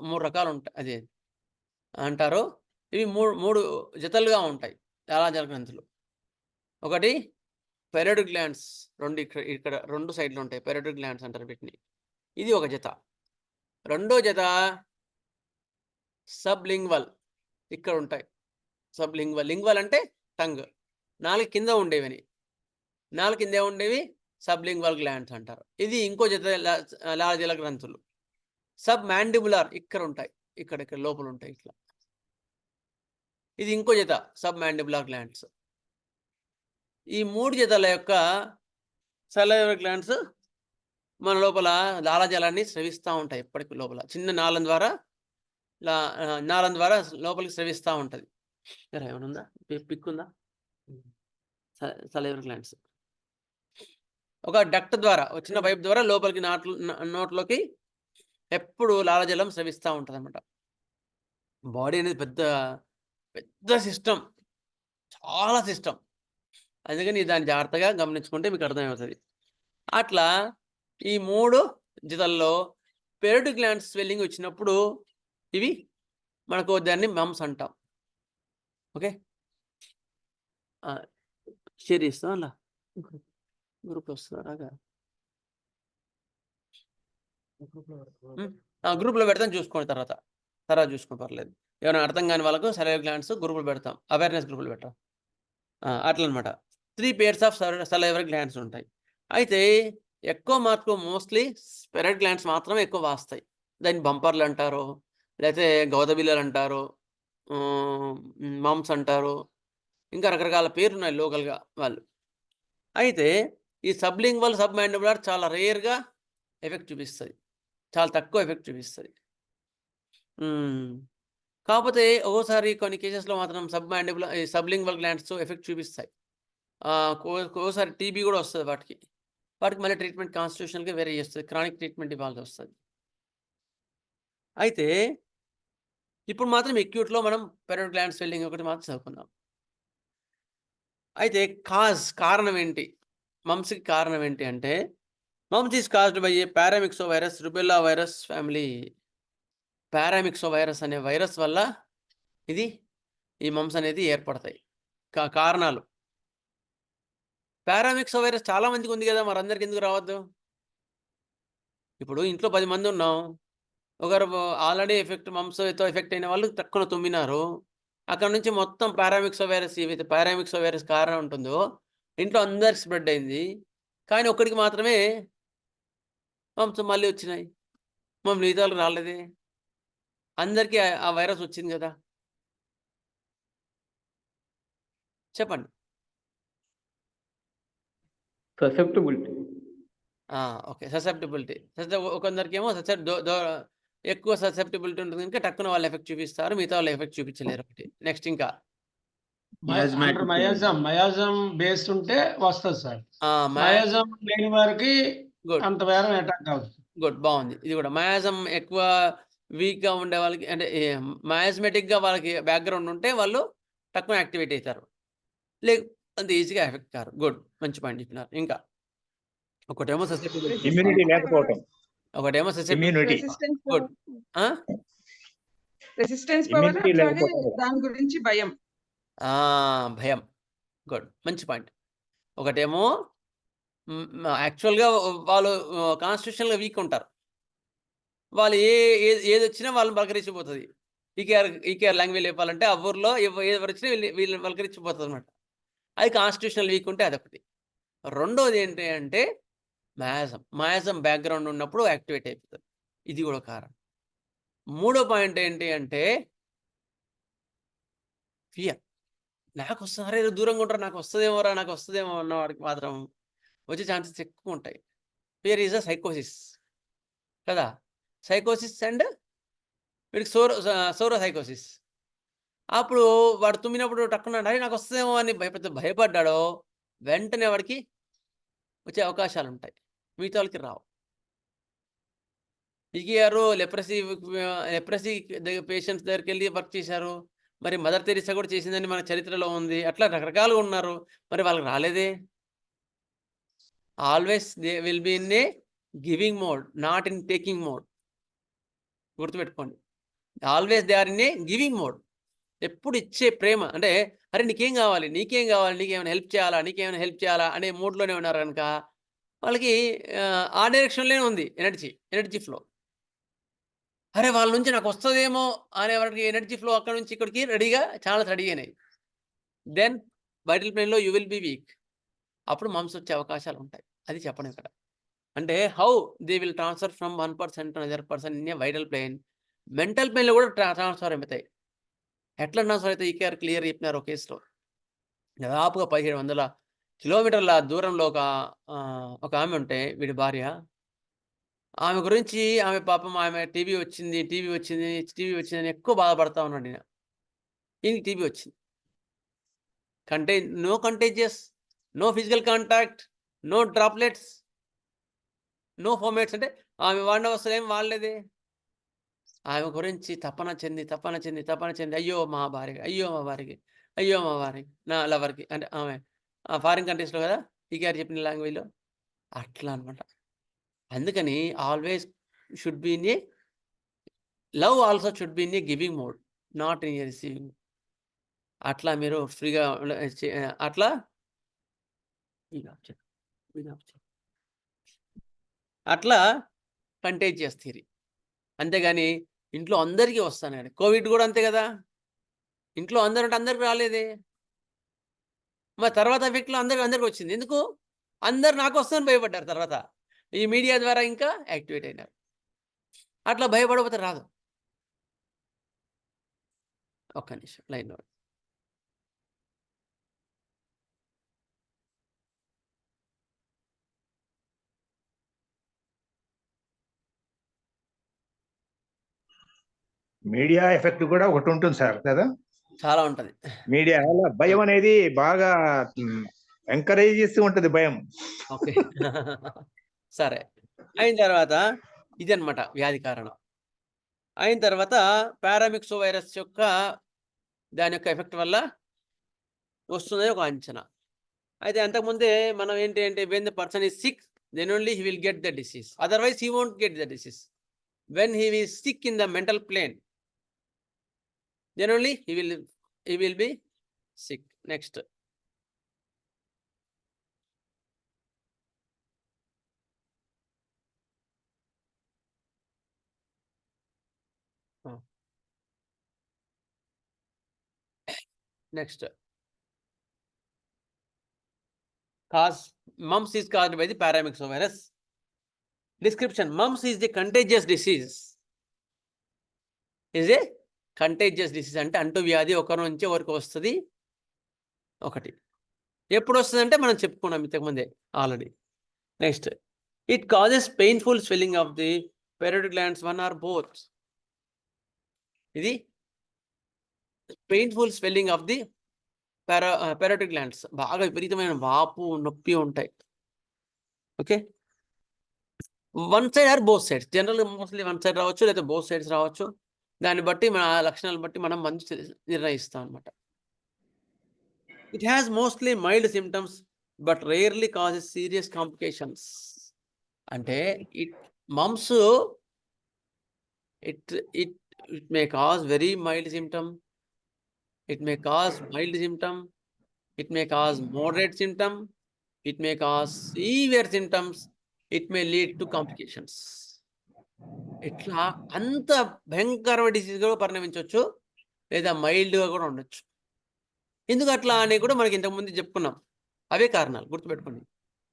మూడు రకాలు ఉంటాయి, అదే అంటారు. ఇవి మూడు జతలుగా ఉంటాయి లాలాజ గ్రంథులు. ఒకటి పెరోడిక్ గ్లాండ్స్, ఇక్కడ రెండు సైడ్లు ఉంటాయి, పెరోడిక్ గ్లాండ్స్ అంటారు వీటిని. ఇది ఒక జత. రెండో జత సబ్లింగ్వల్, ఇక్కడ ఉంటాయి సబ్లింగ్వల్. లింగ్వల్ అంటే టంగ్, నాలుగు కింద ఉండేవి సబ్లింగ్వల్ గ్లాండ్స్ అంటారు. ఇది ఇంకో జత లాలాజల గ్రంథులు. సబ్ మ్యాండిబులర్ ఇక్కడ ఉంటాయి, ఇక్కడ లోపల ఉంటాయి ఇట్లా. ఇది ఇంకో జత సబ్ మ్యాండిబులర్ గ్లాండ్స్. ఈ మూడు జతల యొక్క సలైవరీ గ్లాండ్స్ మన లోపల లాలాజలాన్ని స్రవిస్తూ ఉంటాయి. ఎప్పటికీ లోపల చిన్న నాళం ద్వారా లోపలికి స్రవిస్తూ ఉంటుంది. ఏమైనా ఉందా, పిక్ ఉందా? సలైవరీ గ్లాండ్స్ ఒక డక్ట్ ద్వారా, చిన్న పైప్ ద్వారా లోపలికి నోట్లోకి ఎప్పుడు లాలాజలం స్రవిస్తూ ఉంటుంది అన్నమాట. బాడీ అనేది పెద్ద సిస్టమ్, చాలా సిస్టమ్. అందుకని దాన్ని జాగ్రత్తగా గమనించుకుంటే మీకు అర్థమవుతుంది. అట్లా ఈ మూడు జతల్లో పెరోడిక్ గ్లాండ్ స్వెల్లింగ్ వచ్చినప్పుడు ఇవి మనకు దాన్ని మమ్స్ అంటాం. ఓకే, షేర్ చేస్తాం. అలా గ్రూప్లో వస్తున్నారా? గ్రూప్లో పెడతాం, చూసుకోండి. తర్వాత చూసుకోండి, పర్లేదు. ఏమైనా అర్థం కాని వాళ్ళకు సలైవరీ గ్లాండ్స్ గ్రూపులు పెడతాం, అవేర్నెస్ గ్రూపులు పెడతాం. అట్లా అనమాట. 3 pairs ఆఫ్ సలైవరీ గ్లాండ్స్ ఉంటాయి. అయితే ఎక్కువ మార్పు మోస్ట్లీ స్పెరడ్ గ్లాండ్స్ మాత్రమే ఎక్కువ వాస్తాయి. దాన్ని బంపర్లు అంటారు, లేకపోతే గౌదబిల్లలు అంటారు, మమ్స్ అంటారు, ఇంకా రకరకాల పేరున్నాయి లోకల్గా వాళ్ళు. అయితే ఈ సబ్లింగ్వల్ సబ్మాండిబులర్ చాలా రేర్గా ఎఫెక్ట్ చూపిస్తుంది, చాలా తక్కువ ఎఫెక్ట్ చూపిస్తుంది. కాకపోతే ఓసారి కొన్ని కేసెస్లో మాత్రం సబ్లింగ్వల్ గ్లాండ్స్ ఎఫెక్ట్ చూపిస్తాయి. ఓసారి టీబీ కూడా వస్తుంది వాటికి మళ్ళీ ట్రీట్మెంట్ కాన్స్టిట్యూషనల్గా వేరే చేస్తుంది, క్రానిక్ ట్రీట్మెంట్ ఇవ్వాల్సి వస్తుంది. అయితే ఇప్పుడు మాత్రం ఎక్యూట్లో మనం పెరడ్ గ్లాండ్ స్వెల్లింగ్ ఒకటి మాత్రం చదువుకుందాం. అయితే కారణం ఏంటి, మమ్స్కి కారణం ఏంటి అంటే mumps is caused by A paramyxovirus rubella virus family. Paramyxovirus అనే వైరస్ వల్ల ఈ మమ్స్ అనేది ఏర్పడతాయి. కారణాలు పారామిక్సోవైరస్ చాలా మందికి ఉంది కదా, మరి అందరికి ఎందుకు రావద్దు? ఇప్పుడు ఇంట్లో 10 మంది ఉన్నాం, ఒకరు ఆల్రెడీ మమ్స్తో ఎఫెక్ట్ అయిన వాళ్ళు తక్కువ తుమ్మినారు, అక్కడ నుంచి మొత్తం పారామిక్సోవైరస్ ఏవైతే పారామిక్సోవైరస్ కారణం ఉంటుందో ఇంట్లో అందరికి స్ప్రెడ్ అయింది, కానీ ఒక్కడికి మాత్రమే మమ్స్ మళ్ళీ వచ్చినాయి, మిగతా వాళ్ళకి రాలేదే. అందరికీ ఆ వైరస్ వచ్చింది కదా, చెప్పండి. ససెప్టబిలిటీ. Okay, susceptibility. కొందరికి ఏమో ఎక్కువ ససెప్టబిలిటీ ఉంటుంది కనుక టక్కున వాళ్ళు ఎఫెక్ట్ చూపిస్తారు, మిగతా వాళ్ళు ఎఫెక్ట్ చూపించలేరు. ఒకటి నెక్స్ట్ ఇంకా మయాజం బేస్ ఉంటే వస్తుంది సార్, మయాజం లేని వారికి అంత వేరం అటాక్ అవుతుంది. గుడ్, బాగుంది. ఇది కూడా మయాజం ఎక్కువ వీక్గా ఉండే వాళ్ళకి, అంటే మయాజ్మెటిక్గా వాళ్ళకి బ్యాక్గ్రౌండ్ ఉంటే వాళ్ళు తక్కువ యాక్టివేట్ అవుతారు, అంత ఈజీగా ఎఫెక్ట్ కారు. గుడ్, మంచి పాయింట్ చెప్పినారు. ఇంకా ఒకటేమో ససెప్టబిలిటీ, ఇమ్యూనిటీ లేకపోవటం, ఒకటేమో ససెప్టబిలిటీ. గుడ్, రెసిస్టెన్స్ పవర్, అట్లాగే దాని గురించి భయం. భయం. గుడ్, మంచి పాయింట్. ఒకటేమో యాక్చువల్గా వాళ్ళు కాన్స్టిట్యూషనల్గా వీక్ ఉంటారు, వాళ్ళు ఏది వచ్చినా వాళ్ళని పలకరించిపోతుంది. ఈకేఆర్ లాంగ్వేజ్ చెప్పాలంటే ఆ ఊర్లో ఏది వచ్చినా వీళ్ళని పలకరించిపోతుంది అనమాట. అది కాన్స్టిట్యూషనల్ వీక్ ఉంటే అదొకటి. రెండోది ఏంటి అంటే మయాజం బ్యాక్గ్రౌండ్ ఉన్నప్పుడు యాక్టివేట్ అయిపోతుంది, ఇది కూడా కారణం. మూడో పాయింట్ ఏంటి అంటే ఫియర్. నాకు వస్తుంది, అరే దూరంగా ఉంటారు, నాకు వస్తుందేమో అన్న వాడికి మాత్రం వచ్చే ఛాన్సెస్ ఎక్కువ ఉంటాయి. ఫియర్ ఈజ్ అ సైకోసిస్ కదా, సైకోసిస్ అండ్ వీడికి సోరో సైకోసిస్. అప్పుడు వాడు తుమ్మినప్పుడు టక్కున అరే నాకు వస్తుందేమో అని భయపడ్డాడో వెంటనే వాడికి వచ్చే అవకాశాలు ఉంటాయి, మిగతా వాళ్ళకి రావు. ఈకేఆర్ లెప్రసీ పేషెంట్స్ దగ్గరికి వెళ్ళి వర్క్ చేశారు, మరి మదర్ తెరీసా కూడా చేసిందని మన చరిత్రలో ఉంది. అట్లా రకరకాలుగా ఉన్నారు, మరి వాళ్ళకి రాలేదే. Always they will be in a giving mode, not in taking mode. గుర్తుపెట్టుకోండి, always they are in a giving mode. ఎప్పుడు ఇచ్చే ప్రేమ, అంటే అరే నీకేం కావాలి, నీకేమైనా హెల్ప్ చేయాలా అనే మూడ్లోనే ఉన్నారు కనుక వాళ్ళకి ఆ డైరెక్షన్లోనే ఉంది ఎనర్జీ ఫ్లో. అరే వాళ్ళ నుంచి నాకు వస్తుందేమో అనే వాడికి ఎనర్జీ ఫ్లో అక్కడ నుంచి ఇక్కడికి చాలా రెడీ అయినాయి. దెన్ వైటల్ ప్లేన్లో యూ విల్ బి వీక్, అప్పుడు మమ్స్ వచ్చే అవకాశాలు ఉంటాయి. అది చెప్పడం ఇక్కడ. అంటే how they will transfer from 1% to other person in a vital plane. Mental ప్లేన్లో కూడా ట్రాన్స్ఫర్ అవుతాయి. ఎట్లా ట్రాన్స్ఫర్ అయితే ఈకేఆర్ క్లియర్ చెప్పినారు ఒక కేసులో. దాదాపుగా 1700 కిలోమీటర్ల దూరంలో ఒక ఆమె ఉంటే వీడి భార్య, ఆమె గురించి పాపం టీబీ వచ్చింది అని ఎక్కువ బాధపడతా ఉన్నాడు. ఈయనకి టీబీ వచ్చింది. No contagious, no physical contact, no droplets, no fomites. అంటే ఆమె వాడిన వస్తువులు ఏం వాడలేదే. ఆమె గురించి తపన చెంది అయ్యో మా భార్యకి, నా లవర్కి, అంటే ఆమె ఫారిన్ కంట్రీస్లో కదా ఈకేఆర్ చెప్పిన లాంగ్వేజ్లో అట్లా అనమాట. అందుకని always should be in A love, also should be in a giving mode, not in a receiving. అట్లా మీరు ఫ్రీగా అట్లా కంటేజియస్ థియరీ. అంతేగాని ఇంట్లో అందరికీ వస్తానండి. కోవిడ్ కూడా అంతే కదా, ఇంట్లో అందరూ అంటే అందరికి రాలేదే. మరి తర్వాత ఎఫెక్ట్లో అందరికి వచ్చింది. ఎందుకు? అందరు నాకు వస్తుందని భయపడ్డారు. తర్వాత ఈ మీడియా ద్వారా ఇంకా యాక్టివేట్ అయినారు. అట్లా భయపడకపోతే రాదు. ఒక్క నిమిషం లైన్లో. మీడియా ఎఫెక్ట్ కూడా ఒకటి ఉంటుంది సార్ కదా. చాలా ఉంటది. మీడియా వల్ల భయం అనేది బాగా ఎంకరేజ్ చేస్తూ ఉంటది భయం. ఓకే. సరే, అయిన తర్వాత ఇది అనమాట వ్యాధి కారణం. అయిన తర్వాత పారామిక్సో వైరస్ యొక్క దాని యొక్క ఎఫెక్ట్ వల్ల వస్తుందని ఒక అంచనా. అయితే అంతకుముందే మనం ఏంటి అంటే when the person is sick then only he will get the disease, otherwise he won't get the disease. When he is sick in the mental plane then only he will be sick. Next, next, mumps is caused by the paramyxovirus. Description: mumps is the contagious disease. Is a contagious disease అంటే అంటూ వ్యాధి ఒకరి నుంచి ఒకరికి వస్తుంది. ఒకటి ఎప్పుడు వస్తుంది అంటే మనం చెప్పుకున్నాం ఇంతకుముందే already. Next, it causes painful swelling of the parotid glands, one or both. ఇది painful swelling of the parotid glands, బాగా విపరీతమైన వాపు నొప్పి ఉంటాయి. Okay, one side or both sides. జనరల్గా మోస్ట్లీ వన్ సైడ్ రావచ్చు, లేదా బోత్ సైడ్స్ రావచ్చు. దాన్ని బట్టి మన లక్షణాలను బట్టి మనం మందు నిర్ణయిస్తాం అనమాట. It has mostly mild symptoms but rarely causes serious complications. అంటే mumps it may cause very mild symptom, it may cause mild symptom, it may cause moderate symptom, it may cause severe symptoms, it may lead to complications. ఇట్లా అంత భయంకరమైన disease కూడా పరిణమించవచ్చు, లేదా మైల్డ్గా కూడా ఉండొచ్చు. ఎందుకు అట్లా అని కూడా మనకి ఇంతకుముందు చెప్పుకున్నాం. అవే కారణాలు గుర్తుపెట్టుకోండి.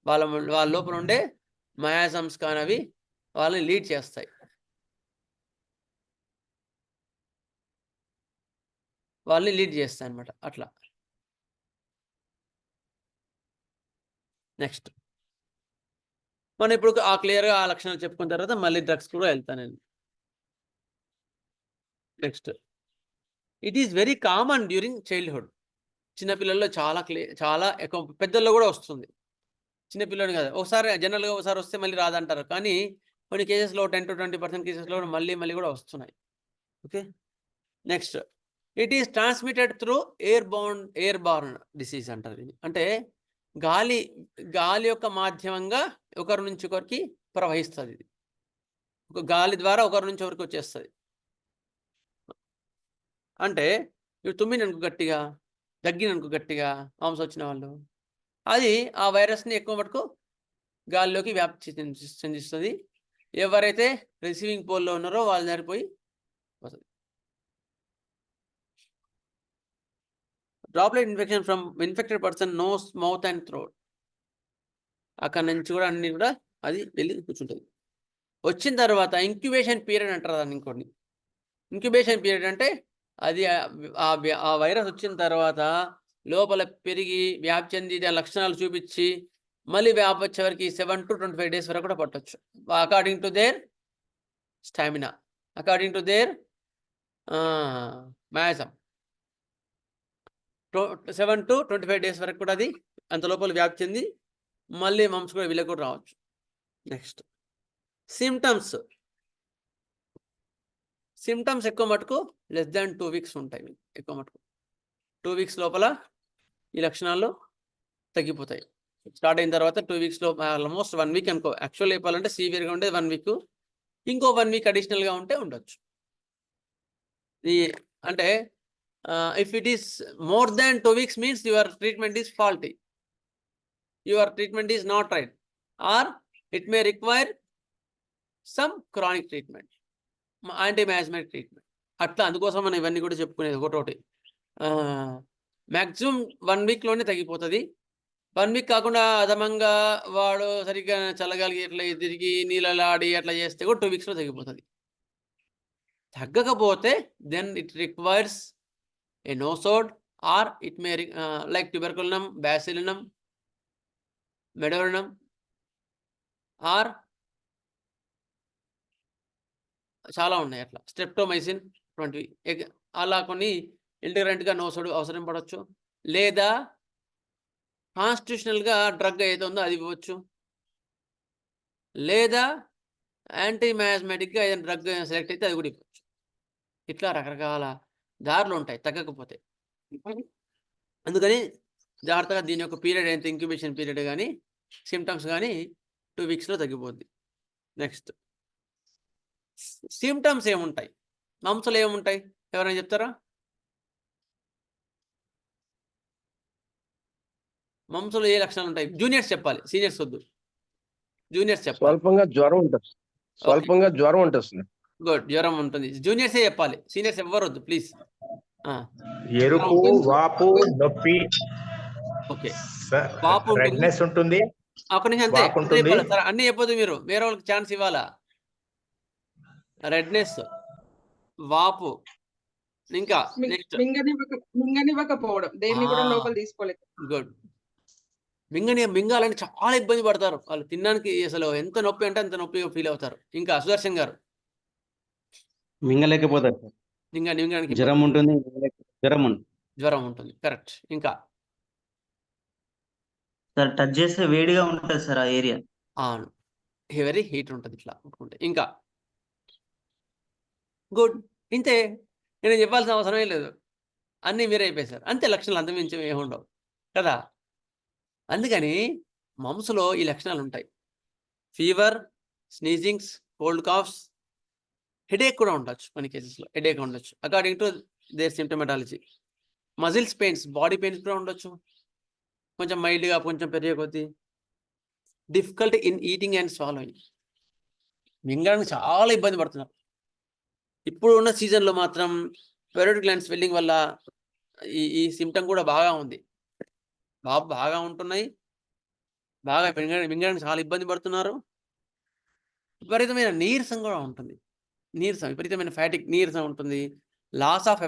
వాళ్ళ లోపల ఉండే మయాసమ్స్ కానవి వాళ్ళని లీడ్ చేస్తాయి. వాళ్ళని లీడ్ చేస్తాయి అనమాట. అట్లా నెక్స్ట్ మనం ఇప్పుడు క్లియర్గా ఆ లక్షణాలు చెప్పుకున్న తర్వాత మళ్ళీ డ్రగ్స్ కూడా వెళ్తాను నేను. Next, it is very common during childhood. చిన్నపిల్లల్లో చాలా ఎక్కువ, పెద్దల్లో కూడా వస్తుంది. చిన్నపిల్లలు కదా, ఒకసారి జనరల్గా ఒకసారి వస్తే మళ్ళీ రాదంటారు, కానీ కొన్ని కేసెస్లో 10 to 20% కేసెస్లో మళ్ళీ కూడా వస్తున్నాయి. Okay, next, it is transmitted through air born disease అంటారు. అంటే గాలి యొక్క మాధ్యమంగా ఒకరి నుంచి ఒకరికి ప్రవహిస్తుంది. ఇది ఒక గాలి ద్వారా ఒకరి నుంచి ఒకరికి వచ్చేస్తుంది. అంటే ఇప్పుడు తుమ్మిననుకో గట్టిగా, దగ్గిననుకో గట్టిగా మాంసం వచ్చిన వాళ్ళు, అది ఆ వైరస్ని ఎక్కువ మటుకు గాలిలోకి వ్యాప్తి చెందిస్తుంది. ఎవరైతే రిసీవింగ్ పోల్లో ఉన్నారో వాళ్ళ దగ్గర పోయి వస్తుంది. Droplet infection from infected person knows, mouth and throat. అక్కడ నుంచి కూడా అన్ని కూడా అది వెళ్ళి కూర్చుంటుంది. వచ్చిన తర్వాత ఇంక్యుబేషన్ పీరియడ్ అంటారు దాన్ని. ఇంకోటి ఇంక్యుబేషన్ పీరియడ్ అంటే అది ఆ వైరస్ వచ్చిన తర్వాత లోపల పెరిగి వ్యాప్తి చెంది దాని లక్షణాలు చూపించి మళ్ళీ వ్యాప్తి వచ్చే వరకు 7 to 25 days వరకు కూడా పట్టవచ్చు. According to their stamina, according to their miasm. 7 to 25 days వరకు కూడా అది అంత లోపల వ్యాప్తి చెంది మళ్ళీ మమ్స్ కూడా వీళ్ళకి కూడా రావచ్చు. నెక్స్ట్, సిమ్టమ్స్ ఎక్కువ మటుకు లెస్ దాన్ 2 weeks ఉంటాయి. ఎక్కువ మటుకు 2 weeks లోపల ఈ లక్షణాలు తగ్గిపోతాయి. స్టార్ట్ అయిన తర్వాత 2 weeksలో ఆల్మోస్ట్ 1 week అనుకో. యాక్చువల్ చెప్పాలంటే సివియర్గా ఉండేది 1 week, ఇంకో 1 week అడిషనల్గా ఉంటే ఉండొచ్చు. అంటే if it is more than 2 weeks means your treatment is faulty, your treatment is not right, or it may require some chronic treatment, antimiasmatic treatment. అట్లా అందుకోసం మనం ఇవన్నీ కూడా చెప్పుకునేది ఒకటోటి. మ్యాక్సిమం 1 weekలోనే తగ్గిపోతుంది. 1 వీక్ కాకుండా అదమంగా వాడు సరిగ్గా చల్లగాలికి ఇట్లా తిరిగి నీళ్ళలో ఆడి అట్లా చేస్తే కూడా 2 వీక్స్లో తగ్గిపోతుంది. తగ్గకపోతే then it requires a nosode or it may like tuberculinum, bacillinum, medorrhinum or చాలా ఉన్నాయి అట్లా స్ట్రెప్టోమైసిన్ అటువంటివి. అలా కొన్ని ఇంటిగ్రెంట్గా నోసోడ్ అవసరం పడవచ్చు, లేదా కాన్స్టిట్యూషనల్గా డ్రగ్ ఏదో ఉందో అది ఇవ్వచ్చు, లేదా యాంటీ మ్యాస్మెటిక్గా ఏదైనా డ్రగ్ సెలెక్ట్ అయితే అది కూడా ఇవ్వచ్చు. ఇట్లా రకరకాల దారులు ఉంటాయి తగ్గకపోతే. అందుకని జాగ్రత్తగా దీని యొక్క పీరియడ్ ఎంత ఇంక్యుబేషన్ పీరియడ్ కానీ సిమ్టమ్స్ కానీ 2 వీక్స్లో తగ్గిపోద్ది. నెక్స్ట్ సిమ్టమ్స్ ఏముంటాయి, మమ్స్లో ఏముంటాయి ఎవరైనా చెప్తారా? మమ్స్లో ఏ లక్షణాలు ఉంటాయి? జూనియర్స్ చెప్పాలి, సీనియర్స్ వద్దు. జూనియర్స్ చెప్పాలి. స్వల్పంగా జ్వరం ఉంటుంది. స్వల్పంగా జ్వరం ఉంటుంది. గుడ్, జ్వరం ఉంటుంది. జూనియర్సే చెప్పాలి, సీనియర్స్ ఎవ్వరు వద్దు ప్లీజ్. ఎరుపు, వాపు, నొప్పి. ఓకే, వాపు రెడ్నెస్ ఉంటుంది. ఒక నిమిషం అంతే చెప్పాలి సార్, అన్నీ చెప్పొద్దు మీరు, వేరే వాళ్ళకి ఛాన్స్ ఇవ్వాలా. రెడ్నెస్, వాపు, ఇంకా నెక్స్ట్ మింగనివ్వకపోవడం, దేన్ని కూడా లోపల తీసుకోలేదు. గుడ్. మింగాలని చాలా ఇబ్బంది పడతారు వాళ్ళు, తినడానికి అసలు ఎంత నొప్పి అంటే అంత నొప్పిగా ఫీల్ అవుతారు. ఇంకా సుదర్శన్ గారు. మింగలేకపోతారు సార్. మింగడానికి జ్వరం ఉంటుంది. జ్వరం ఉంటుంది, కరెక్ట్. ఇంకా సార్ టచ్ చేస్తే వేడిగా ఉంటుంది సార్ ఆ ఏరియా. అవును, వెరీ హీట్ ఉంటుంది ఇట్లా అనుకుంటే. ఇంకా గుడ్, ఇంతే, నేను చెప్పాల్సిన అవసరమే లేదు, అన్నీ మీరే అయిపోయారు. అంతే, లక్షణాలు అంతమించి ఏమి ఉండవు కదా. అందుకని మమ్స్లో ఈ లక్షణాలు ఉంటాయి. Fever, sneezings, cold coughs, headache కూడా ఉండొచ్చు, కొన్ని కేసెస్లో హెడేక్ ఉండొచ్చు according to their symptomatology. Muscles pains, body pains కూడా ఉండొచ్చు, కొంచెం మైల్డ్గా కొంచెం పెరిగే కొద్దీ. Difficulty in eating and swallowing, మింగడానికి చాలా ఇబ్బంది పడుతున్నారు. ఇప్పుడు ఉన్న సీజన్లో మాత్రం పెరియోడిక్ గ్లాండ్ స్వెల్లింగ్ వల్ల ఈ సిమ్టమ్ కూడా బాగా ఉంది, బాగా ఉంటున్నాయి, బాగా మింగడానికి చాలా ఇబ్బంది పడుతున్నారు. విపరీతమైన నీరసం కూడా ఉంటుంది, విపరీతమైన ఫ్యాటిక్, నీరసం ఉంటుంది. లాస్ ఆఫ్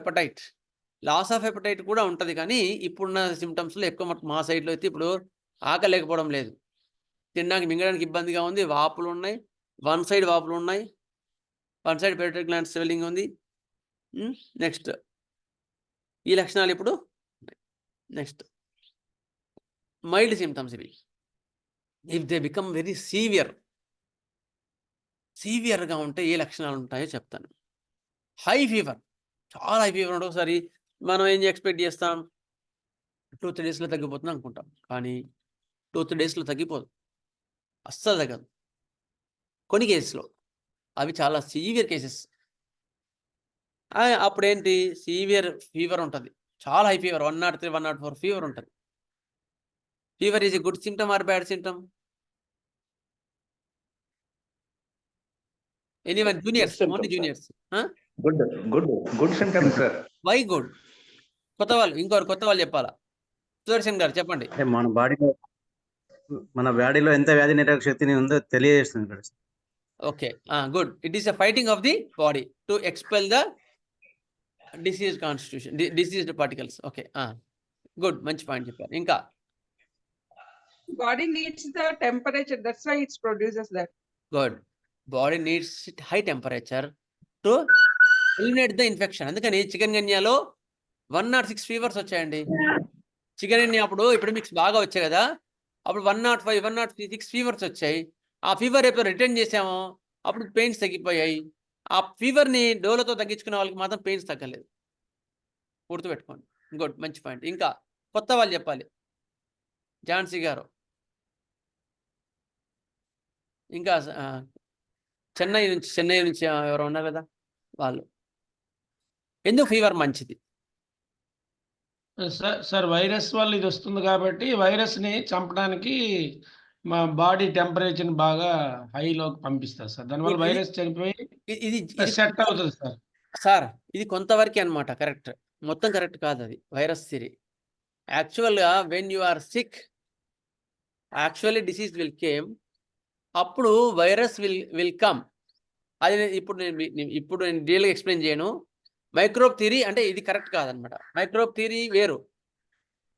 హెపటైట్ కూడా ఉంటుంది. కానీ ఇప్పుడున్న సిమ్టమ్స్లో ఎక్కువ మా సైడ్లో అయితే ఇప్పుడు ఆకలి లేకపోవడం లేదు, తినడానికి మింగడానికి ఇబ్బందిగా ఉంది, వాపులు ఉన్నాయి, వన్ సైడ్ వాపులు ఉన్నాయి, వన్ సైడ్ పెరియోడిక్ గ్లాండ్ స్వెల్లింగ్ ఉంది. నెక్స్ట్ ఈ లక్షణాలు ఇప్పుడు. నెక్స్ట్ మైల్డ్ సిమ్టమ్స్ ఇవి. ఇఫ్ దే బికమ్ వెరీ సివియర్గా ఉంటే ఏ లక్షణాలు ఉంటాయో చెప్తాను. హై ఫీవర్, చాలా హై ఫీవర్ ఉంటుంది. ఒకసారి మనం ఏం ఎక్స్పెక్ట్ చేస్తాం, 2-3 డేస్లో తగ్గిపోతుంది అనుకుంటాం, కానీ 2-3 డేస్లో తగ్గిపోదు, అస్సలు తగ్గదు. కొన్ని కేసులో అవి చాలా సివియర్ కేసెస్. అప్పుడేంటి, సివియర్ ఫీవర్ ఉంటుంది, చాలా హై ఫీవర్, 103, 104 ఫీవర్ ఉంటుంది. Fever is a good symptom or bad symptom? Anyone, juniors, only juniors. Good symptom sir. Why good? కొత్త వాళ్ళు చెప్పాలా? సుదర్శన్ గారు చెప్పండి. మన బాడీలో ఎంత వ్యాధి నిరోధక శక్తి ఉందో తెలియజేస్తుంది. Okay, good. It is a fighting of the body to expel the diseased particles. Okay, good, మంచి పాయింట్ చెప్పారు. ఇంకా Body needs the temperature, that's why it produces that. Good. Body needs high temperature to eliminate the infection. అందుకని chicken గన్యాలో 106 fevers వచ్చాయండి. Chicken గన్యా అప్పుడు epidemics బాగా వచ్చాయి కదా, అప్పుడు 105, 106 ఫీవర్స్ వచ్చాయి. ఆ ఫీవర్ ఎప్పుడు రిటర్న్ చేసామో అప్పుడు పెయిన్స్ తగ్గిపోయాయి. ఆ ఫీవర్ని డోలతో తగ్గించుకునే వాళ్ళకి మాత్రం పెయిన్స్ తగ్గలేదు, గుర్తుపెట్టుకోండి. గుడ్, మంచి పాయింట్. ఇంకా కొత్త వాళ్ళు చెప్పాలి, ఝాన్సీ గారు. ఇంకా చెన్నై నుంచి ఎవరు ఉన్నారు కదా వాళ్ళు. ఎందుకు ఫీవర్ మంచిది? సార్ వైరస్ వల్ల ఇది వస్తుంది కాబట్టి వైరస్ ని చంపడానికి మా బాడీ టెంపరేచర్ బాగా హైలోకి పంపిస్తారు సార్. దానివల్ల వైరస్ చనిపోయి ఇది సెట్ అవుతుంది సార్. ఇది కొంతవరకే అనమాట, కరెక్ట్, మొత్తం కరెక్ట్ కాదు అది వైరస్ థియరీ. యాక్చువల్గా when you are sick actually disease will came, అప్పుడు వైరస్ విల్ కమ్. అది ఇప్పుడు నేను డీటెయిల్గా ఎక్స్ప్లెయిన్ చేయను. మైక్రోబ్ థియరీ అంటే ఇది కరెక్ట్ కాదనమాట. మైక్రోబ్ థియరీ వేరు,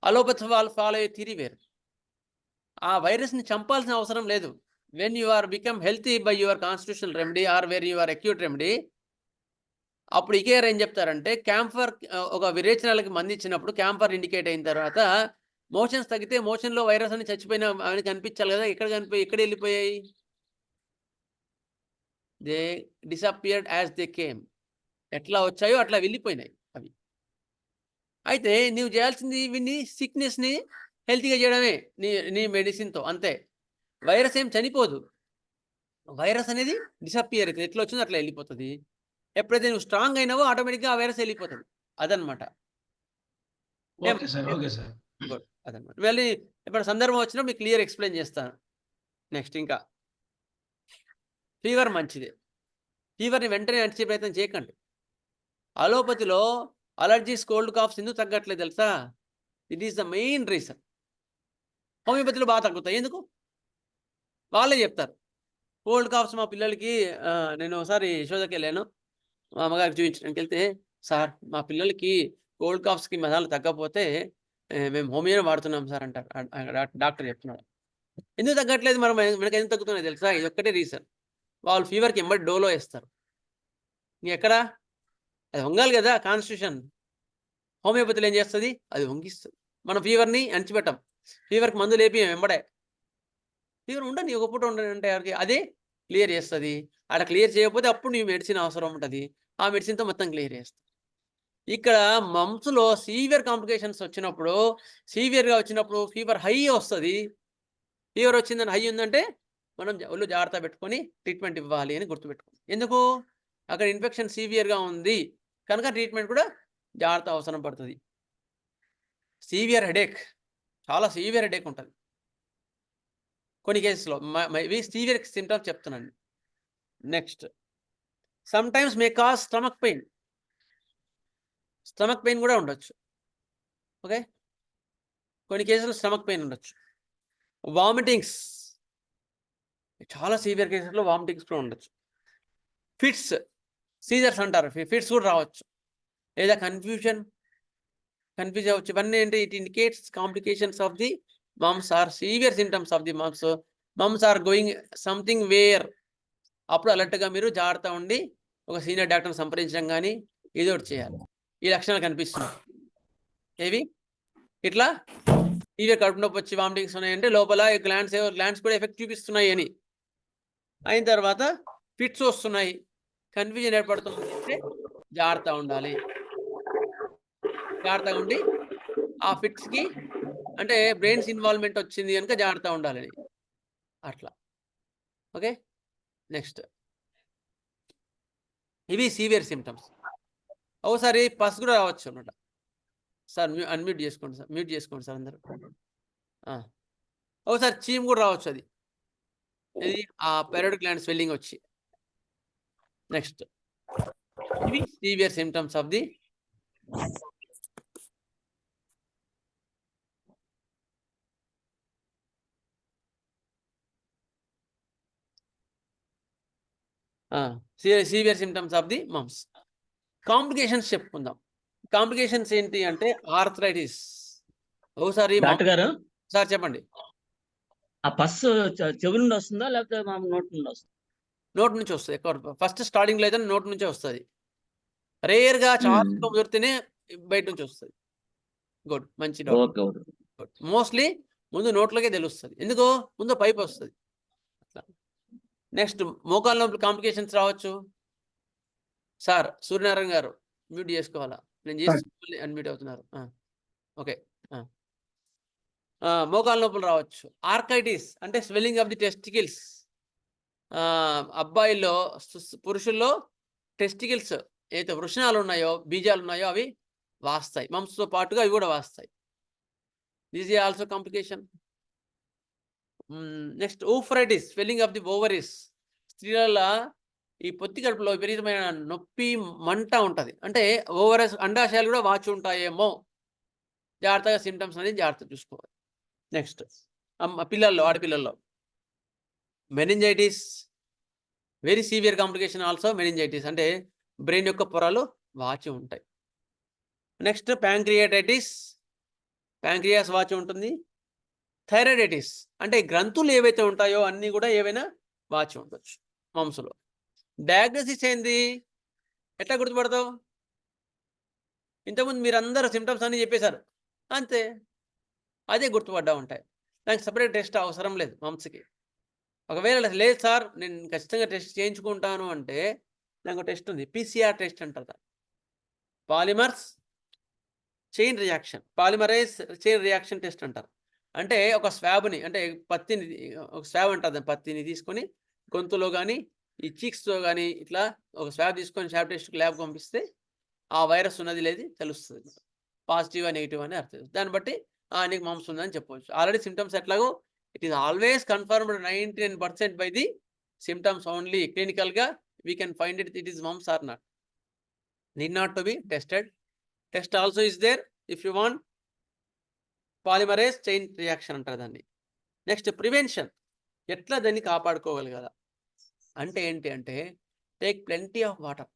అలోపతి వాళ్ళు ఫాలో అయ్యే థియరీ వేరు. ఆ వైరస్ని చంపాల్సిన అవసరం లేదు. When you are become healthy by your constitutional remedy or where your acute remedy, అప్పుడు ఇకేఆర్ ఏం చెప్తారంటే క్యాంఫర్ ఒక విరేచనాలకి మంది ఇచ్చినప్పుడు క్యాంఫర్ ఇండికేట్ అయిన తర్వాత మోషన్స్ తగ్గితే మోషన్లో వైరస్ అని చచ్చిపోయిన అని కనిపించాలి కదా. ఎక్కడ వెళ్ళిపోయాయి? They disappeared as they came. ఎట్లా వచ్చాయో అట్లా వెళ్ళిపోయినాయి అవి. అయితే నువ్వు చేయాల్సింది వీన్ని సిక్నెస్ని హెల్తీగా చేయడమే నీ మెడిసిన్తో, అంతే. వైరస్ ఏం చనిపోదు. వైరస్ అనేది డిసపియర్ అవుతుంది, ఎట్లా వచ్చిందో అట్లా వెళ్ళిపోతుంది. ఎప్పుడైతే నువ్వు స్ట్రాంగ్ అయినావో ఆటోమేటిక్గా ఆ వైరస్ వెళ్ళిపోతుంది. అదనమాట. గుడ్, అదనమాట. వెళ్ళి ఇప్పుడు సందర్భం వచ్చినప్పుడు మీకు క్లియర్ ఎక్స్ప్లెయిన్ చేస్తాను. నెక్స్ట్ ఇంకా ఫీవర్ మంచిదే. ఫీవర్ని వెంటనే అణిచే ప్రయత్నం చేయకండి. అలోపతిలో అలర్జీస్, కోల్డ్ కాఫ్స్ ఎందుకు తగ్గట్లేదు తెలుసా? It is the main reason. హోమియోపతిలో బాగా తగ్గుతాయి. ఎందుకు? వాళ్ళే చెప్తారు. కోల్డ్ కాఫ్స్ మా పిల్లలకి నేను ఒకసారి యశోదకి వెళ్ళాను, మా అమ్మగారికి చూపించడానికి వెళ్తే, సార్ మా పిల్లలకి కోల్డ్ కాఫ్స్కి మదాలు తగ్గకపోతే మేము హోమియోనే వాడుతున్నాం సార్ అంటారు. డాక్టర్ చెప్తున్నాడు. ఎందుకు తగ్గట్లేదు? మనకి ఎందుకు తగ్గుతున్నాయి తెలుసా? ఇది ఒక్కటే రీజన్. వాళ్ళు ఫీవర్కి ఎంబడి డోలో వేస్తారు. ఇంకెక్కడ అది వంగాలి కదా కాన్స్టిట్యూషన్. హోమియోపతిలో ఏం చేస్తుంది? అది వంగిస్తుంది. మనం ఫీవర్ని అణిచిపెట్టాం. ఫీవర్కి మందు లేపి వెంబడే ఫీవర్ ఉండని ఒక పూట ఉండని అంటే ఎవరికి అదే క్లియర్ చేస్తుంది. అక్కడ క్లియర్ చేయకపోతే అప్పుడు నీ మెడిసిన్ అవసరం ఉంటుంది. ఆ మెడిసిన్తో మొత్తం క్లియర్ చేస్తుంది. ఇక్కడ మమ్స్లో సీవియర్ కాంప్లికేషన్స్ వచ్చినప్పుడు, సీవియర్గా వచ్చినప్పుడు ఫీవర్ హై వస్తుంది. ఫీవర్ వచ్చిందని హై ఉందంటే మనం ఒళ్ళు జాగ్రత్త పెట్టుకొని ట్రీట్మెంట్ ఇవ్వాలి అని గుర్తుపెట్టుకోండి. ఎందుకు? అక్కడ ఇన్ఫెక్షన్ సీవియర్గా ఉంది కనుక ట్రీట్మెంట్ కూడా జాగ్రత్త అవసరం పడుతుంది. సీవియర్ హెడేక్, చాలా సీవియర్ హెడేక్ ఉంటుంది కొన్ని కేసులో. ఇవి సీవియర్ సిమ్టమ్స్ చెప్తున్నాను. Next, some times may cause stomach pain. Stomach pain కూడా ఉండొచ్చు. ఓకే, కొన్ని కేసులు స్టమక్ పెయిన్ ఉండొచ్చు. వామిటింగ్స్, చాలా సీవియర్ కేసుల్లో వామిటింగ్స్ కూడా ఉండొచ్చు. ఫిట్స్, సీజర్స్ అంటారు, ఫిట్స్ కూడా రావచ్చు. లేదా కన్ఫ్యూజ్ అవ్వచ్చు. ఇవన్నీ ఏంటి? It indicates complications of the mumps or severe symptoms of the mumps are going something where. అప్పుడు అలర్ట్గా మీరు జాగ్రత్త ఉండి ఒక సీనియర్ డాక్టర్ని సంప్రదించడం కానీ ఏదో ఒకటి చేయాలి. ఈ లక్షణాలు కనిపిస్తున్నాయి. ఏవి? ఇట్లా సీవియర్ కడుపు నొప్పి వచ్చి వామిటింగ్స్ ఉన్నాయంటే లోపల గ్లాండ్స్ కూడా ఎఫెక్ట్ చూపిస్తున్నాయి అని. అయిన తర్వాత ఫిట్స్ వస్తున్నాయి, కన్ఫ్యూజన్ ఏర్పడుతుంది అంటే జాగ్రత్త ఉండాలి. జాగ్రత్తగా ఉండి ఆ ఫిట్స్కి అంటే బ్రెయిన్స్ ఇన్వాల్వ్మెంట్ వచ్చింది కనుక జాగ్రత్త ఉండాలని అట్లా. ఓకే, నెక్స్ట్ ఇవి సీవియర్ సిమ్టమ్స్. ఒకసారి పస్ కూడా రావచ్చు అన్నమాట. సార్ అన్మ్యూట్ చేసుకోండి సార్, మ్యూట్ చేసుకోండి సార్ అందరూ. ఒకసారి చీమ్ కూడా రావచ్చు. అది ఇది ఆ పెరడ్ గ్లాండ్ స్వెల్లింగ్ వచ్చి. నెక్స్ట్ ఇవి severe symptoms of the severe symptoms of the mumps. Complications చెప్పుకుందాం. కాంప్లికేషన్స్ ఏంటి అంటే ఆర్థరైటిస్. ఒకసారి డాక్టర్ గారు సార్ చెప్పండి. ఆ పస్ చెవి నుండి వస్తుందా లేకపోతే మా నోటి నుండి వస్తుందా? నోటి నుంచి వస్తుంది ఎక్కువ. ఫస్ట్ స్టార్టింగ్లో అయితే నోటి నుంచే వస్తుంది. రేర్గా చాలా కుదిరితేనే బయట నుంచి వస్తుంది. గుడ్, మంచి డాక్టర్. గుడ్. మోస్ట్లీ ముందు నోట్లోకే తెలుస్తుంది. ఎందుకో ముందు పైప్ వస్తుంది. నెక్స్ట్ మోకాళ్ళ నొప్పి కాంప్లికేషన్స్ రావచ్చు. సార్ సూర్యనారాయణ గారు మ్యూట్ చేసుకోవాలా? నేను చేసి అన్మ్యూట్ అవుతున్నారు. ఓకే, మోకాళ్ళ నొప్పులు రావచ్చు. ఆర్కైటిస్ అంటే స్వెల్లింగ్ ఆఫ్ ది టెస్టికల్స్. అబ్బాయిల్లో పురుషుల్లో టెస్టికల్స్ ఏదైతే వృషణాలు ఉన్నాయో, బీజాలు ఉన్నాయో అవి వాస్తాయి. మమ్స్తో పాటుగా అవి కూడా వాస్తాయి. This is also complication. Next oophoritis, swelling of the ovaries. స్త్రీల ఈ పొత్తి కడుపులో విపరీతమైన నొప్పి, మంట ఉంటుంది. అంటే ఓవరీస్ అండాశయాలు కూడా వాచి ఉంటాయేమో. జాగ్రత్తగా సిమ్టమ్స్ అనేది జాగ్రత్త చూసుకోవాలి. నెక్స్ట్ పిల్లల్లో ఆడపిల్లల్లో. Meningitis very severe complication also meningitis, అంటే బ్రెయిన్ యొక్క పొరలు వాచి ఉంటాయి. నెక్స్ట్ ప్యాంక్రియాటైటిస్, ప్యాంక్రియాస్ వాచి ఉంటుంది. థైరాయిడైటిస్ అంటే గ్రంథులు ఏవైతే ఉంటాయో అన్నీ కూడా ఏవైనా వాచి ఉండొచ్చు మాంసంలో. డయాగ్నోసిస్ ఏంది, ఎట్లా గుర్తుపడతావు? ఇంతకుముందు మీరు అందరూ సిమ్టమ్స్ అన్నీ చెప్పేశారు, అంతే, అదే గుర్తుపడ్డా ఉంటాయి. దానికి సపరేట్ టెస్ట్ అవసరం లేదు మాంసకి. ఒకవేళ లేదు సార్ నేను ఖచ్చితంగా టెస్ట్ చేయించుకుంటాను అంటే దానికి టెస్ట్ ఉంది, PCR టెస్ట్ అంటారు. Polymers chain reaction, polymerise chain reaction test అంటారు. అంటే ఒక స్వాబ్ని, అంటే పత్తిని, ఒక స్వాబ్ అంటారు, పత్తిని తీసుకొని గొంతులో కానీ ఈ చీక్స్తో కానీ ఇట్లా ఒక స్వాబ్ తీసుకొని స్వాబ్ టెస్ట్ ల్యాబ్ పంపిస్తే ఆ వైరస్ ఉన్నది లేదు తెలుస్తుంది, పాజిటివ్ నెగిటివ్ అని అర్థం. దాన్ని బట్టి నీకు మమ్స్ ఉందని చెప్పవచ్చు. ఆల్రెడీ సిమ్టమ్స్ ఎట్లాగో it is always confirmed 99% by the symptoms only. క్లినికల్గా we can find it is mumps or not, need not to be tested. Test also is there if you want. Polymerase chain reaction అంటారు దాన్ని. Next prevention, ఎట్లా దాన్ని కాపాడుకోగలగాల అంటే ఏంటి అంటే take plenty of water,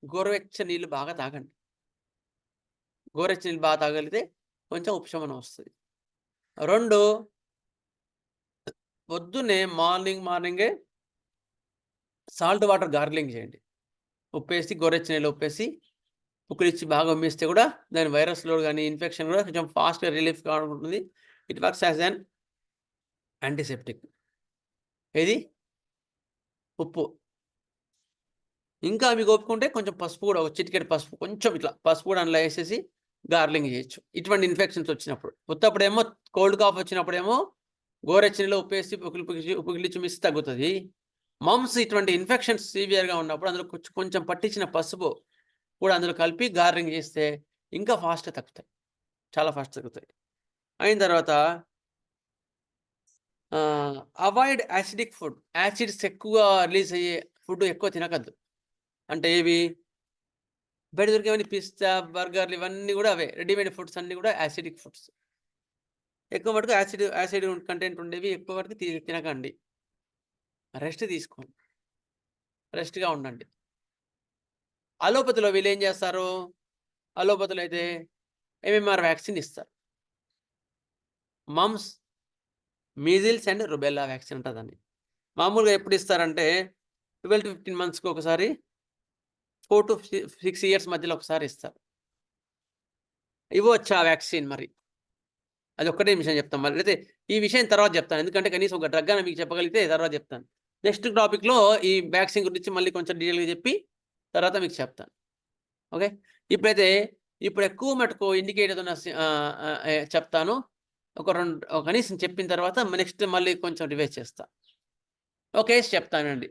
గోరువెచ్చ నీళ్ళు బాగా తాగండి. గోరువెచ్చ నీళ్ళు బాగా తాగలిగితే కొంచెం ఉపశమనం వస్తుంది. 2, పొద్దున్నే మార్నింగే సాల్ట్ వాటర్ గార్గ్లింగ్ చేయండి. ఉప్పేసి గోరువెచ్చ నీళ్ళు ఉప్పేసి పుక్కులిచ్చి బాగా ఉమ్మేస్తే కూడా దాని వైరస్ లోడ్ కానీ ఇన్ఫెక్షన్ కూడా కొంచెం ఫాస్ట్గా రిలీఫ్ కావడం ఉంటుంది. It works as an antiseptic. ఇది ఉప్పు. ఇంకా మీకు ఒప్పుకుంటే కొంచెం పసుపు కూడా, ఒక చిటికెడు పసుపు, కొంచెం ఇట్లా పసుపు కూడా అందులో వేసేసి గార్లింగ్ చేయొచ్చు ఇటువంటి ఇన్ఫెక్షన్స్ వచ్చినప్పుడు. ఉత్తప్పుడేమో కోల్డ్ కాఫ్ వచ్చినప్పుడేమో గోరెచ్చనిలో ఉప్పేసి పుకిలిచ్చి మిస్ తగ్గుతుంది. మమ్స్ ఇటువంటి ఇన్ఫెక్షన్స్ సివియర్గా ఉన్నప్పుడు అందులో కొంచెం పట్టించిన పసుపు కూడా అందులో కలిపి గార్లింగ్ చేస్తే ఇంకా ఫాస్ట్గా తగ్గుతాయి, చాలా ఫాస్ట్ తగ్గుతాయి. అయిన తర్వాత అవాయిడ్ యాసిడిక్ ఫుడ్, యాసిడ్స్ ఎక్కువ రిలీజ్ అయ్యే ఫుడ్ ఎక్కువ తినకద్దు. అంటే ఇవి బయట దొరికేవన్నీ పిస్తా, బర్గర్లు ఇవన్నీ కూడా అవే రెడీమేడ్ ఫుడ్స్ అన్నీ కూడా యాసిడిక్ ఫుడ్స్. ఎక్కువ మటుకు యాసిడ్ కంటెంట్ ఉండేవి ఎక్కువ మటుకు తినకండి. రెస్ట్ తీసుకోండి, రెస్ట్గా ఉండండి. అలోపతిలో వీళ్ళు ఏం చేస్తారు, అలోపతిలో అయితే MMR వ్యాక్సిన్ ఇస్తారు. Mumps, measles and rubella vaccine ఉంటుంది దాన్ని. మామూలుగా ఎప్పుడు ఇస్తారంటే 12 to 15 monthsకి ఒకసారి, 4 to 6 years మధ్యలో ఒకసారి ఇస్తారు. ఇవ్వచ్చు ఆ వ్యాక్సిన్. మరి అది ఒక్కటే విషయం చెప్తాను, మరి అయితే ఈ విషయం తర్వాత చెప్తాను, ఎందుకంటే కనీసం ఒక డ్రగ్ అని మీకు చెప్పగలిగితే తర్వాత చెప్తాను. నెక్స్ట్ టాపిక్లో ఈ వ్యాక్సిన్ గురించి మళ్ళీ కొంచెం డీటెయిల్గా చెప్పి తర్వాత మీకు చెప్తాను. ఓకే, ఇప్పుడు ఎక్కువ మటుకు ఇండికేటర్ చెప్తాను. కనీసం చెప్పిన తర్వాత నెక్స్ట్ మళ్ళీ కొంచెం రివైజ్ చేస్తా. ఓకే, చెప్తానండి.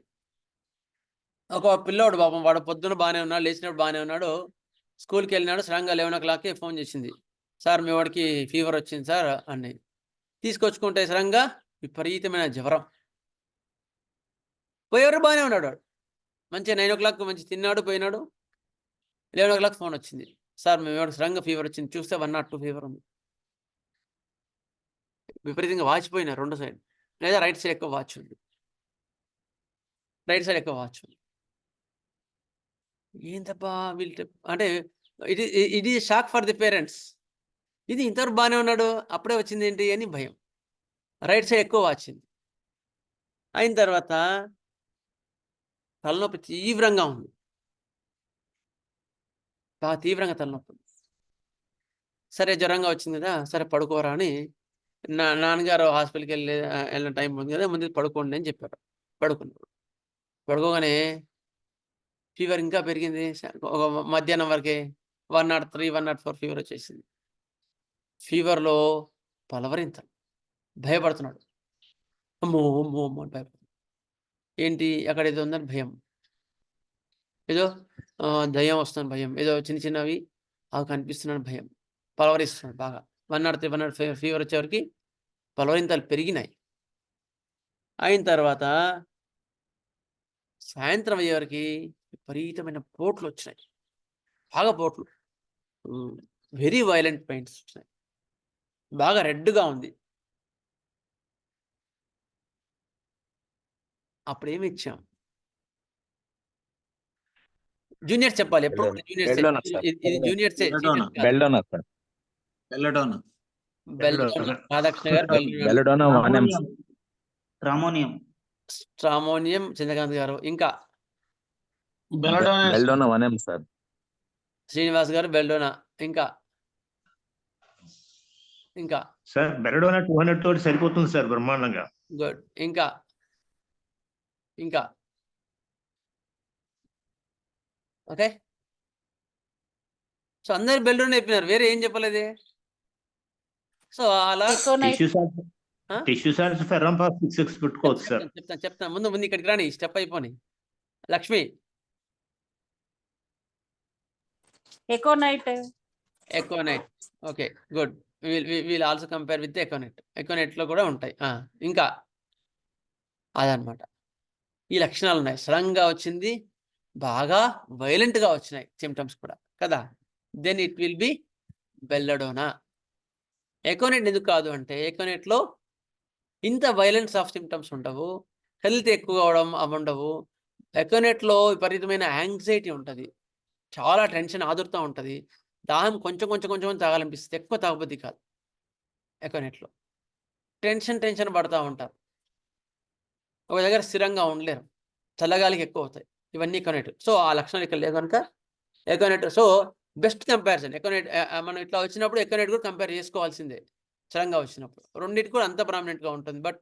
ఒక పిల్లోడు పాపం, వాడు పొద్దున బాగానే ఉన్నాడు, లేచినప్పుడు బాగానే ఉన్నాడు, స్కూల్కి వెళ్ళినాడు. సడన్గా 11 o'clockకి ఫోన్ చేసింది, సార్ మీ వాడికి ఫీవర్ వచ్చింది సార్ అని. తీసుకొచ్చుకుంటే సడన్గా విపరీతమైన జ్వరం. పోయేవారు బాగానే ఉన్నాడు, వాడు మంచిగా 9 o'clock మంచి తిన్నాడు, పోయినాడు. 11 o'clock ఫోన్ వచ్చింది, సార్ మీ వాడికి సడన్గా ఫీవర్ వచ్చింది, చూస్తే 102 ఫీవర్ ఉంది. విపరీతంగా వాచిపోయినా 2 సైడ్, లేదా రైట్ సైడ్ ఎక్కువ వాచ్ ఉంది, రైట్ సైడ్ ఎక్కువ వాచ్ ఉంది. ఏంటబ్బా వీళ్ళు అంటే it is shock for the parents. ఇది ఇంతవరకు బాగానే ఉన్నాడు, అప్పుడే వచ్చింది ఏంటి అని భయం. రైట్ సైడ్ ఎక్కువ వాచింది. అయిన తర్వాత తలనొప్పి తీవ్రంగా ఉంది, బాగా తీవ్రంగా తలనొప్పి. సరే జ్వరంగా వచ్చింది కదా, సరే పడుకోరా అని నాన్నగారు హాస్పిటల్కి వెళ్ళిన టైం ఉంది కదా, ముందు పడుకోండి అని చెప్పారు. పడుకున్నారు. పడుకోగానే ఫీవర్ ఇంకా పెరిగింది. ఒక మధ్యాహ్నం వరకే 103, 104 ఫీవర్ వచ్చేసింది. ఫీవర్లో పలవరింత, భయపడుతున్నాడు. అమ్మో అమ్మో అమ్మో అని భయపడుతున్నాడు. ఏంటి అక్కడ ఏదో ఉందని భయం, ఏదో దయ్యం వస్తుందని భయం, ఏదో చిన్నవి అవి కనిపిస్తున్నాను భయం, పలవరిస్తున్నాడు బాగా. 103, 104 ఫీవర్ వచ్చేవరకు పలవరింతలు పెరిగినాయి. అయిన తర్వాత సాయంత్రం అయ్యేవరకు విపరీతమైన పోట్లు వచ్చినాయి, బాగా పోట్లు, వెరీ వైలెంట్ పెయిన్స్ వచ్చినాయి, బాగా రెడ్గా ఉంది. అప్పుడు ఏమి ఇచ్చాం? జూనియర్స్ చెప్పాలి, ఎప్పుడు జూనియర్స్. ఇది juniors, belladonna sir. Belladonna. Radhakrishna గారు, బెల్లడోనా వనెమ్స్. ట్రామోనియం. స్ట్రామోనియం చంద్రకాంత్ గారు. ఇంకా బెల్డోనా వనెమ్స్ సార్. శ్రీనివాస్ గారు బెల్డోనా. ఇంకా ఇంకా సార్ బెల్డోనా 200 తోటి సరిపోతుంది సార్ బ్రహ్మాండంగా. గుడ్. ఇంకా ఇంకా ఓకే. సో అందరు బెల్డోనా చెప్పినారు, వేరే ఏం చెప్పలేదే. సో అలా టిష్యూ సాల్స్ ఫెర్రం పాస్ 6 పెట్టుకోవచ్చు సార్. చెప్తాను. ముందు ఇక్కడికి రాని, స్టెప్ అయిపోయి. Lakshmi. Aconite. Okay, good. We'll also compare with aconite లో కూడా ఉంటాయి. ఇంకా అదనమాట. ఈ లక్షణాలు ఉన్నాయి. సడన్గా వచ్చింది, బాగా వైలెంట్గా వచ్చినాయి సిమ్టమ్స్ కూడా కదా. Then it will be belladonna. Aconite ఎందుకు కాదు అంటే, ఎకోనైట్లో ఇంత వైలెన్స్ ఆఫ్ సిమ్టమ్స్ ఉండవు, హెల్త్ ఎక్కువ అవడం ఉండవు. ఎకోనైట్లో విపరీతమైన యాంగ్జైటీ ఉంటుంది, చాలా టెన్షన్, ఆదుర్తా ఉంటుంది, దాహం కొంచెం తాగాలనిపిస్తుంది, ఎక్కువ తాగబుద్ధి కాదు. ఎకోనైట్లో టెన్షన్ పడుతూ ఉంటారు, ఒక దగ్గర స్థిరంగా ఉండలేరు, చల్లగాలికి ఎక్కువ అవుతాయి. ఇవన్నీ ఎకోనైట్. సో ఆ లక్షణాలు ఇక్కడ లేదు కనుక aconite. So best comparison aconite. మనం ఇట్లా వచ్చినప్పుడు ఎకోనైట్ కూడా కంపేర్ చేసుకోవాల్సిందే. సడన్గా వచ్చినప్పుడు రెండింటి కూడా అంత ప్రామినెంట్గా ఉంటుంది. But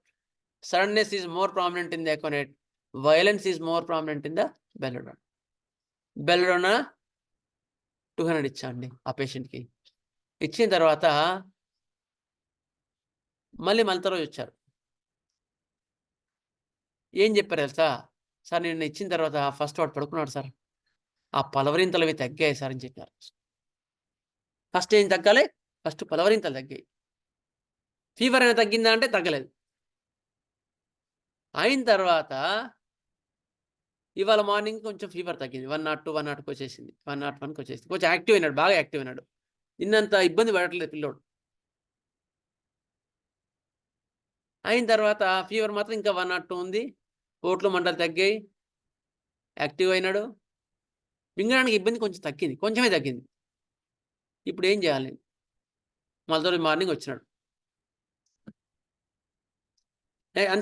suddenness is more prominent in the aconite, violence is more prominent in the belladonna. Belladonna 200 ఇచ్చాండి ఆ పేషెంట్కి. ఇచ్చిన తర్వాత మళ్ళీ రోజు వచ్చారు. ఏం చెప్పారు తెలుసా? సార్ నేను ఇచ్చిన తర్వాత ఫస్ట్ వాడు పడుకున్నాడు సార్, ఆ పలవరింతలు అవి తగ్గాయి సార్ అని చెప్పారు. ఫస్ట్ ఏం తగ్గాలి? ఫస్ట్ పలవరింతలు తగ్గాయి. ఫీవర్ అయినా తగ్గిందా అంటే తగ్గలేదు. అయిన తర్వాత ఇవాళ మార్నింగ్ కొంచెం ఫీవర్ తగ్గింది, 102, 102కి వచ్చేసింది, 101కి వచ్చేసింది. కొంచెం యాక్టివ్ అయినాడు, బాగా యాక్టివ్ అయినాడు. నిన్నంత ఇబ్బంది పడట్లేదు పిల్లోడు. అయిన తర్వాత ఫీవర్ మాత్రం ఇంకా 102 ఉంది, ఓట్లు మంటలు తగ్గాయి, యాక్టివ్ అయినాడు, మింగడానికి ఇబ్బంది కొంచెం తగ్గింది, కొంచెమే తగ్గింది. ఇప్పుడు ఏం చేయాలి? మళ్ళీ మార్నింగ్ వచ్చినాడు.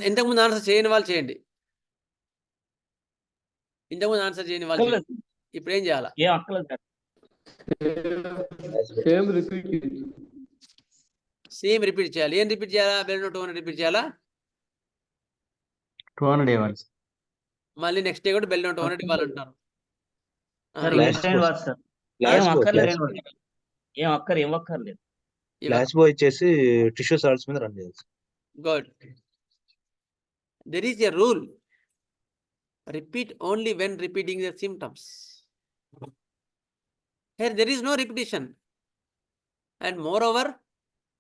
ఇంతకుముందు ఆన్సర్ చేయని వాళ్ళు చేయండి. ఇంతకుముందు ఆన్సర్ చేయని వాళ్ళు ఇప్పుడు ఏం చేయాలా? సేమ్ రిపీట్ చేయాలి. ఏం రిపీట్ చేయాలా? బెల్లడోనా 200 రిపీట్ చేయాలా? 200 ఇవ్వాలి. మళ్ళీ నెక్స్ట్ డే కూడా బెల్లడోనా 200 ఇవ్వాలంటారు. ప్లాసిబో ఇచ్చేసి టిష్యూ సాల్ట్స్ మీద రన్ చేయాలి. Good. There is a rule. Repeat only when repeating the symptoms. Here there is no repetition. And moreover,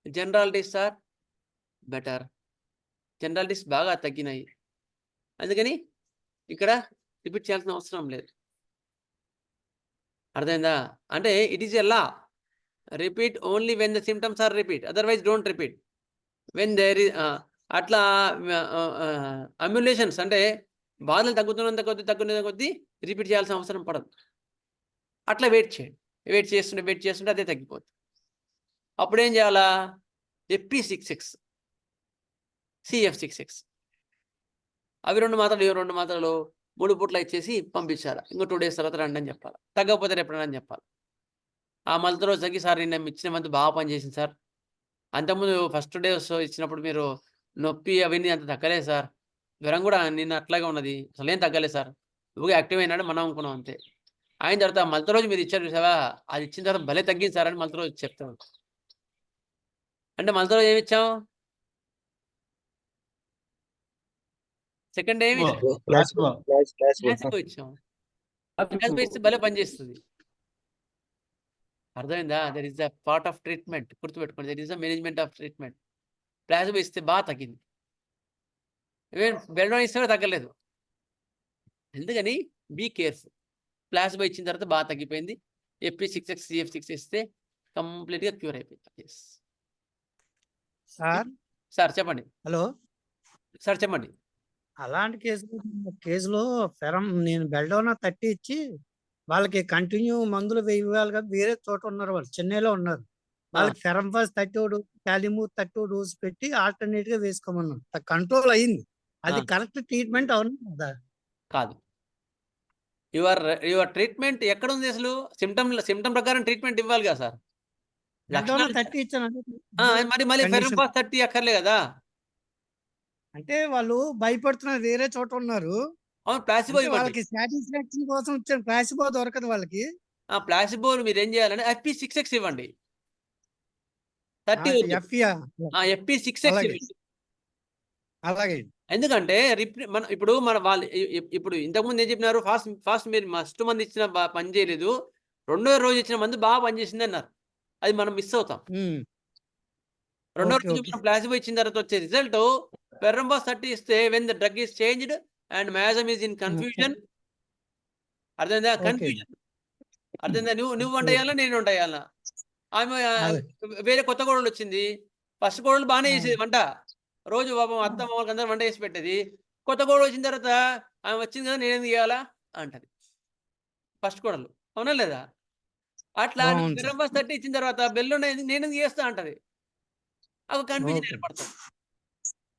generalities are better. Generalities బాగా తగ్గినాయి. అందుకని ఇక్కడ రిపీట్ చేయాల్సిన అవసరం లేదు. అర్థమైందా? అంటే it is a law. Repeat only when the symptoms are repeat, otherwise don't repeat. When there is అట్లా అమ్యులేషన్స్ అంటే బాధలు తగ్గుతున్నంత కొద్దీ రిపీట్ చేయాల్సిన అవసరం పడదు. అట్లా వెయిట్ చేయండి. వెయిట్ చేస్తుంటే అదే తగ్గిపోతుంది. అప్పుడు ఏం చేయాలా? FP66, CF66 అవి 2 మాత్రలు, 2 మాత్రలు 3 పూట్ల ఇచ్చేసి పంపించాలా. ఇంకో 2 days తర్వాత రండి అని చెప్పాలి. తగ్గకపోతే రేపు అని చెప్పాలి. ఆ మళ్ళీ రోజు తగ్గి, సార్ నేను ఇచ్చిన మంత్ బాగా పనిచేసింది సార్, అంతకుముందు ఫస్ట్ డే ఇచ్చినప్పుడు మీరు నొప్పి అవన్నీ అంత తగ్గలేదు సార్, జ్వరం కూడా నిన్న అట్లాగే ఉన్నది, అసలు ఏం తగ్గలేదు సార్, నువ్వు యాక్టివ్ అయినాడు మనం అనుకున్నాం అంతే. అయిన తర్వాత మళ్ళీ రోజు మీరు ఇచ్చారు చూసావా, అది ఇచ్చిన తర్వాత భలే తగ్గింది సార్ అని మళ్ళీ రోజు చెప్తాను. అంటే మళ్ళీ రోజు ఏమి ఇచ్చాం? సెకండ్ ఏమి ఇచ్చాం? ఇస్తే భలే పనిచేస్తుంది. అర్థమైందా? There is the part of treatment. గుర్తుపెట్టుకోండి, there is the management of treatment. Placebo ఇస్తే బాగా తగ్గింది, బెల్డోనా ఇస్తే తగ్గలేదు. ఎందుకని? Be careful. ప్లాసిబో ఇచ్చిన తర్వాత బాగా తగ్గిపోయింది. FP66, CF6 ఇస్తే కంప్లీట్గా క్యూర్ అయిపోయింది. సార్ సార్ చెప్పండి. హలో సార్ చెప్పండి. అలాంటి కేసులో నేను బెల్డోనా 30 ఇచ్చి వాళ్ళకి కంటిన్యూ మందులు ఇవ్వాలి కదా, వేరే చోట ఉన్నారు, వాళ్ళు చెన్నైలో ఉన్నారు. వాళ్ళకి ఫెరంఫాస్ 30 కాలిమూర్ 30 డోస్ పెట్టి ఆల్టర్నేట్ గా వేసుకోమన్నాం. కంట్రోల్ అయింది. అది కరెక్ట్ ట్రీట్మెంట్ అవును కదా? కాదు. యువర్ ట్రీట్మెంట్ ఎక్కడ ఉంది అసలు? సిమ్టమ్ ప్రకారం ట్రీట్మెంట్ ఇవ్వాలి కదా సార్. బెల్డోనా లక్షణాలు 30 ఇచ్చాను. మరి మళ్ళీ కండిషన్ ఫెరంఫాస్ 30 అక్కర్లే కదా. అంటే వాళ్ళు భయపడుతున్నారు, వేరే చోట ఉన్నారు. అవును, ప్లాసిబో అంటే ఇవ్వండి. వాళ్ళకి సాటిస్ఫాక్షన్ కోసం ఇచ్చాను. ప్లాసిబో దొరకదు వాళ్ళకి. ప్లాసిబో మీరు ఏం చేయాలంటే FP6X ఇవ్వండి. 30 వద్దు. FP6X అలాగే ఇవ్వండి. అలాగే ఎందుకంటే ఇప్పుడు వాళ్ళు ఇప్పుడు ఇంతకుముందు ఏం చెప్పినారు, ఫాస్ట్ మీరు ఫస్ట్ మంది ఇచ్చిన పని చేయలేదు, రెండో రోజు ఇచ్చిన మందు బాగా పనిచేసింది అన్నారు. అది మనం మిస్ అవుతాం. రెండో రోజు మనం ప్లాసిబో ఇచ్చిన తర్వాత వచ్చే రిజల్ట్ ఫెరంఫాస్ 30 ఇస్తే when the drug is changed and miasm is in confusion. అర్థమైందా? కన్ఫ్యూజన్ అర్థమైందా? నువ్వు వంట వేయాలా, నేను వంట వేయాలా? ఆమె వేరే కొత్త కోడలు వచ్చింది. ఫస్ట్ కోడలు బాగానే చేసేది వంట, రోజు పాపం అత్త మామూలుగా అందరూ వంట వేసి పెట్టేది. కొత్త కోడలు వచ్చిన తర్వాత ఆమె వచ్చింది కదా, నేనేం చేయాలా అంటది ఫస్ట్ కోడలు. అవునా లేదా? అట్లా ఫెరంఫాస్ 30 ఇచ్చిన తర్వాత బెల్లున్న నేనేం చేస్తా అంటది. ఒక కన్ఫ్యూజన్ ఏర్పడుతుంది.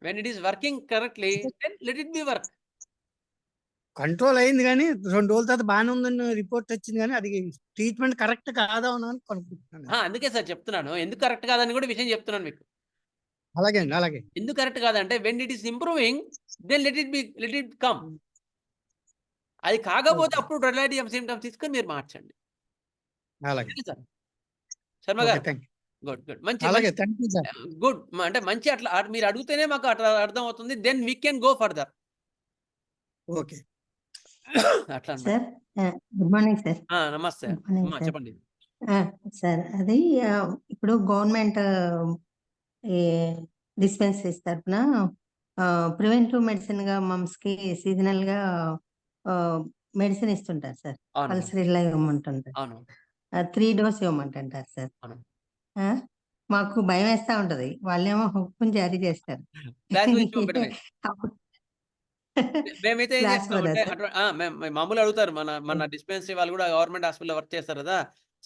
When it is working correctly then let it be work. Control అయింది కానీ 2 రోజుల తర్వాత బాగానే ఉందని రిపోర్ట్ వచ్చింది, కానీ అది ట్రీట్మెంట్ కరెక్ట్ కాదా అని కనుక్కుంటున్నాను. అందుకే సార్ చెప్తున్నాను, ఎందుకు కరెక్ట్ కాదని కూడా విషయం చెప్తున్నాను మీకు. అలాగే అండి, అలాగే. ఎందుకు కరెక్ట్ కాదంటే when it is improving then let it come. అది కాకపోతే అప్పుడు రిలేటివ్ సిమ్టమ్స్ తీసుకొని మీరు మార్చండి. అలాగే సార్ శర్మ గారు, గుడ్ మంచి గుడ్. అంటే మంచి అట్లా మీరు అడిగితేనే మాకు అట్లా అర్థం అవుతుంది. Then we can go further. Okay అట్లా సార్. Good morning sir. నమస్తే అమ్మా, చెప్పండి సార్. అది ఇప్పుడు గవర్నమెంట్ డిస్పెన్సరీస్ తరఫున ప్రివెంటివ్ మెడిసిన్ గా మమ్స్ కి సీజనల్ గా మెడిసిన్ ఇస్తుంటారు సార్. పల్స్ రిలై ఇవ్వమంటుంటారు. 3 డోస్ ఇవ్వమంటుంటారు సార్. మాకు భయం వేస్తా ఉంటది, వాళ్ళేమో హుక్కుం జారీ చేస్తారు. మేమైతే ఏం చేస్తామంటే మామూలు అడుగుతారు, మన డిస్పెన్సరీ వాళ్ళు కూడా గవర్నమెంట్ హాస్పిటల్లో వర్క్ చేస్తారు కదా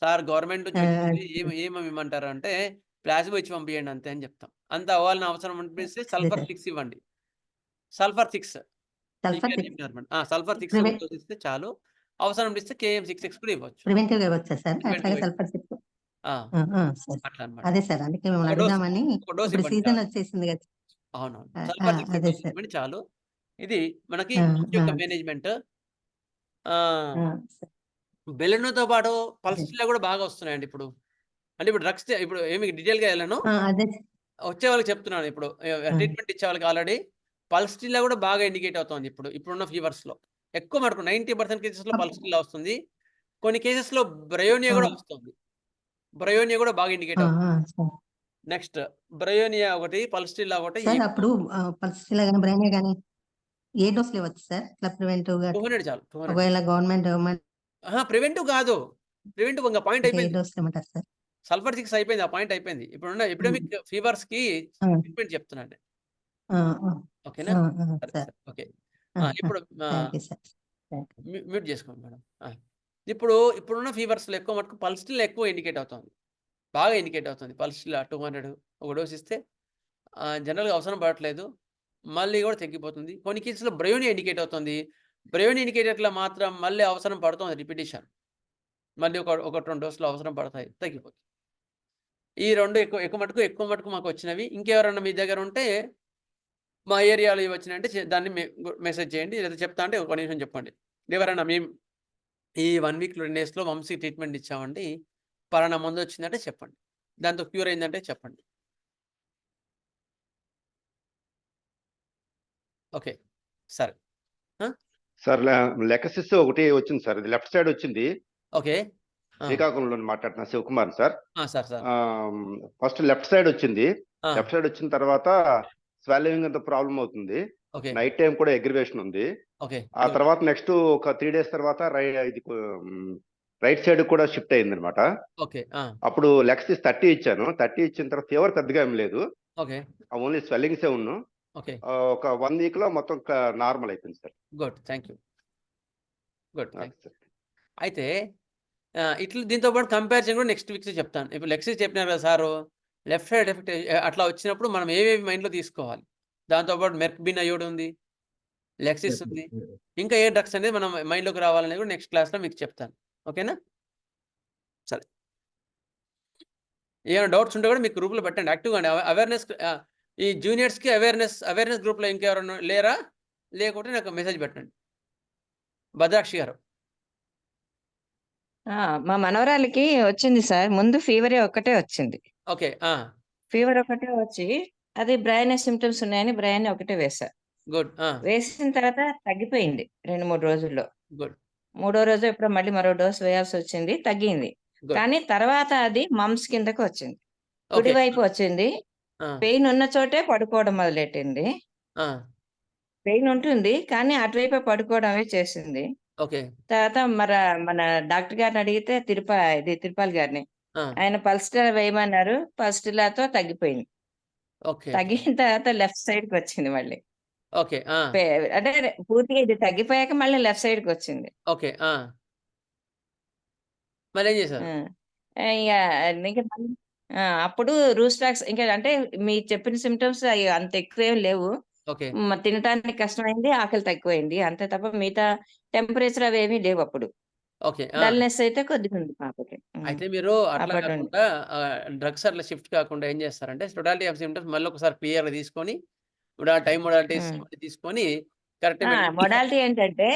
సార్, గవర్నమెంట్ ఏమేమి ఇవ్వమంటారు అంటే ప్లాసిబో ఇచ్చి పంపించండి అంతే అని చెప్తాం. అంత అవ్వాలని అవసరం అనిపిస్తే సల్ఫర్ 6 ఇవ్వండి. సల్ఫర్ 6 సల్ఫర్ 6 ఇస్తే చాలు. అవసరం అనిపిస్తే KM6X కూడా ఇవ్వచ్చు. ప్రివెంటివ్ గా ఇవ్వచ్చా సార్? అట్లాగే సల్ఫర్ 6. అదే సార్, అందుకే మిమ్మల్ని అడుగుదామని. ఇప్పుడు సీజన్ వచ్చేసింది కదా. అవునవును, సల్ఫర్ 6 ఇవ్వండి చాలు. ఇది మనకి మేనేజ్మెంట్. బెలూన్తో పాటు పల్స్లో కూడా బాగా వస్తున్నాయండి ఇప్పుడు. అంటే ఇప్పుడు డ్రగ్స్ ఇప్పుడు ఏమి డీటెయిల్ గా వెళ్ళను, వచ్చే వాళ్ళకి చెప్తున్నాను. ఇప్పుడు ట్రీట్మెంట్ ఇచ్చే వాళ్ళకి ఆల్రెడీ పల్స్టిల్లా కూడా బాగా ఇండికేట్ అవుతుంది. ఇప్పుడున్న ఫీవర్స్ లో ఎక్కువ మటుకు 90% కేసెస్ లో పల్స్టిల్లా వస్తుంది. కొన్ని కేసెస్ లో బ్రయోనియా కూడా వస్తుంది. బ్రయోనియా కూడా బాగా ఇండికేట్ అవుతుంది. నెక్స్ట్ బ్రయోనియా ఒకటి, పల్స్టిల్లా ఒకటి. అప్పుడు పల్స్టిల్లా గానీ బ్రయోనియా గానీ ఏ డోస్ లేవచ్చు సార్? ఇట్లా ప్రివెంటివ్ గా 200 చాలు. ఒకవేళ గవర్నమెంట్ ప్రివెంటివ్ కాదు, ప్రివెంటివ్ ఇంకా పాయింట్ అయిపోయింది. ఏ డోస్ ఇవ్వమంటారు సార్? సల్ఫర్ 6 అయిపోయింది, ఆ పాయింట్ అయిపోయింది. ఇప్పుడున్న ఎపిడమిక్ ఫీవర్స్ కి ట్రీట్మెంట్ చెప్తున్నాను. ఓకేనా? ఓకే, ఇప్పుడు మ్యూట్ చేసుకోండి మేడం. ఇప్పుడున్న ఫీవర్స్ లో ఎక్కువ మటుకు పల్స్టిల్ ఎక్కువ ఇండికేట్ అవుతుంది, బాగా ఇండికేట్ అవుతుంది. పల్స్టిల్ 200 ఒక డోస్ ఇస్తే జనరల్గా అవసరం పడట్లేదు, మళ్ళీ కూడా తగ్గిపోతుంది. కొన్ని కేసులో బ్రయోనియా ఇండికేట్ అవుతుంది. బ్రయోనియా ఇండికేటర్లో మాత్రం మళ్ళీ అవసరం పడుతుంది రిపిటేషన్, మళ్ళీ ఒక 2 డోసులు అవసరం పడతాయి, తగ్గిపోతుంది. ఈ 2 ఎక్కువ మటుకు మాకు వచ్చినవి. ఇంకెవరన్నా మీ దగ్గర ఉంటే మా ఏరియాలో ఇవి వచ్చినాయంటే దాన్ని మెసేజ్ చేయండి, లేదా చెప్తా అంటే ఒక నిమిషం చెప్పండి. ఎవరైనా మేము ఈ 1 వీక్ 2 డేస్లో వంశీ ట్రీట్మెంట్ ఇచ్చామండి, పలానా మందు వచ్చిందంటే చెప్పండి, దాంతో క్యూర్ అయిందంటే చెప్పండి. ఓకే సరే సార్. లెకసిస్ ఒకటి వచ్చింది సార్, ఇది లెఫ్ట్ సైడ్ వచ్చింది. ఓకే, శ్రీకాకుళంలో మాట్లాడుతున్నా, Shivakumar sir. Sir first left side వచ్చింది. లెఫ్ట్ సైడ్ వచ్చిన తర్వాత స్వాలోయింగ్ అంత ప్రాబ్లం అవుతుంది. నైట్ టైం కూడా ఎగ్రివేషన్ ఉంది. ఆ తర్వాత నెక్స్ట్ ఒక 3 డేస్ తర్వాత రైట్ సైడ్ కూడా షిఫ్ట్ అయింది అనమాట. అప్పుడు లెక్సిస్ 30 ఇచ్చాను. 30 ఇచ్చిన తర్వాత ఫీవర్ పెద్దగా ఏం లేదు, ఓన్లీ స్వెల్లింగ్సే ఉన్నాను. ఓకే. ఒక 1 వీక్‌లో మొత్తం నార్మల్ అయిపోయింది sir. Good. Thank you. Good. Okay thank you. Sir. అయితే ఇట్లా దీంతో పాటు కంపారిజన్ కూడా నెక్స్ట్ వీక్ చెప్తాను. ఇప్పుడు లెక్సీస్ చెప్పినారు కదా సారు, లెఫ్ట్ సైడ్ ఎఫెక్ట్ అట్లా వచ్చినప్పుడు మనం ఏవేవి మైండ్‌లో తీసుకోవాలి. దాంతోపాటు మెర్క్బిన్ అయోడ్ ఉంది, లెక్సిస్ ఉంది. ఇంకా ఏ డ్రగ్స్ అనేది మనం మైండ్‌లోకి రావాలనేది కూడా నెక్స్ట్ క్లాస్‌లో మీకు చెప్తాను. ఓకేనా? సరే. ఏమైనా డౌట్స్ ఉంటే కూడా మీకు గ్రూప్‌లో పెట్టండి. యాక్టివ్‌గా అండి. అవేర్‌నెస్ ఈ జూనియర్స్‌కి అవేర్‌నెస్ గ్రూప్‌లో ఇంకెవరైనా లేరా? లేకుంటే నాకు మెసేజ్ పెట్టండి. భద్రాక్షి గారు. మా మనవరాలికి వచ్చింది సార్. ముందు ఫీవరే ఒక్కటే వచ్చింది. ఓకే. ఫీవర్ ఒకటే వచ్చి అది బ్రైన్ సింప్టమ్స్ ఉన్నాయని బ్రైన్ ఒకటే వేశా. గుడ్. వేసిన తర్వాత తగ్గిపోయింది 2, 3 రోజుల్లో. గుడ్. మూడో రోజు ఎప్పుడో మళ్ళీ మరో డోస్ వేయాల్సొచ్చింది. తగ్గింది. గుడ్. కానీ తర్వాత అది మమ్స్ కిందకి వచ్చింది. ఓకే. కుడివైపు వచ్చింది. ఆ! పెయిన్ ఉన్న చోటే పడుకోవడం మొదలెట్టింది. ఆ! పెయిన్ ఉంటుంది. కానీ అటువైపే పడుకోవడమే చేసింది. ఓకే. తర్వాత మన డాక్టర్ గారిని అడిగితే తిరుపాల్ గారిని. ఆ! ఆయన పల్స్‌టిలా వేయమన్నారు. పల్స్‌టిలాతో తగ్గిపోయింది. ఓకే. తగ్గిన తర్వాత లెఫ్ట్ సైడ్‌కి వచ్చింది మళ్ళీ. ఓకే. అంటే పూర్తిగా ఇది తగ్గిపోయాక మళ్ళీ లెఫ్ట్ సైడ్‌కి వచ్చింది. ఓకే. మళ్ళేం చేశారు? ఇగ ఇంక మళ్ళీ అప్పుడు రూస్టాక్స్ ఇంకా అంటే మీరు చెప్పిన సింప్టమ్స్ అయి అంత ఎక్కువేం లేవు. ఓకే. తినటానికి కష్టమైంది. ఆకలి తక్కువైంది. అంతే తప్ప మిగతా టెంపరేచర్ అవేమీ లేవు అప్పుడు. ఓకే. డల్‌నెస్ అయితే కొద్దిగా ఉంది పాపకి. అయితే మీరు అట్లా అప్పటి నుండి. కాకుండా డ్రగ్స్ అట్లా షిఫ్ట్ కాకుండా ఏం చేస్తారంటే టోటాలిటీ ఆఫ్ సింప్టమ్స్ మళ్ళీ ఒకసారి క్లియర్‌గా తీసుకొని టైమ్ మోడాలిటీస్ తీసుకొని కరెక్ట్ మొడాలిటీ ఏంటంటే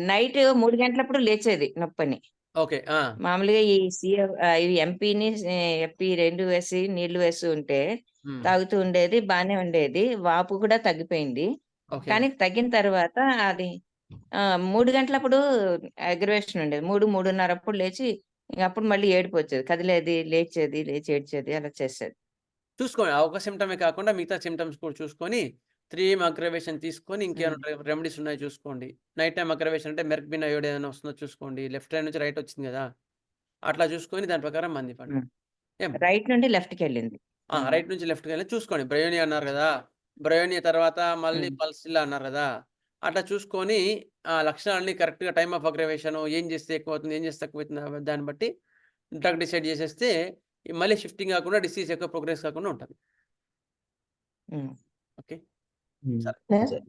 నైట్ 3 గంటలప్పుడు లేచేది నొప్పని. ఓకే. మామూలుగా ఈ ఎంపీని ఎఫ్‌పి 2 వేసి నీళ్లు వేసి ఉంటే తాగుతూ ఉండేది. బానే ఉండేది. వాపు కూడా తగ్గిపోయింది. ఓకే. కానీ తగ్గిన తర్వాత అది 3 గంటలప్పుడు అగ్రవేషన్ ఉండేది. 3, 3:30 అప్పుడు లేచి అప్పుడు మళ్ళీ ఏడుపు వచ్చేది. కదిలేది, లేచేది, లేచి ఏడ్చేది అలా చేసేది. చూసుకోండి. ఆ ఒక సింప్టమే కాకుండా మిగతా సింప్టమ్స్ కూడా చూసుకొని 3 అగ్రవేషన్ తీసుకొని ఇంకేమైనా రెమెడీస్ ఉన్నాయో చూసుకోండి. నైట్ టైమ్ అగ్రవేషన్ అంటే మెర్క్బిన్ అయోడ్ ఏదైనా వస్తుందో చూసుకోండి. లెఫ్ట్ సైడ్ నుంచి రైట్ వచ్చింది కదా! అట్లా చూసుకొని దాని ప్రకారం మందు ఇవ్వండి. రైట్ నుండి లెఫ్ట్‌కెళ్ళింది. రైట్ నుంచి లెఫ్ట్‌కెళ్ళి చూసుకోండి. బ్రయోనియా అన్నారు కదా! బ్రయోనియా తర్వాత మళ్ళీ పల్స్‌టిలా అన్నారు కదా! అట్లా చూసుకొని ఆ లక్షణాలన్నీ కరెక్ట్‌గా టైమ్ ఆఫ్ అగ్రవేషన్ ఏం చేస్తే ఎక్కువవుతుంది, ఏం చేస్తే తక్కువవుతుంది దాన్ని బట్టి డ్రగ్ డిసైడ్ చేసేస్తే మళ్ళీ షిఫ్టింగ్ కాకుండా డిసీజ్ ఎక్కువ ప్రోగ్రెస్ కాకుండా ఉంటుంది. ఓకే. సరే.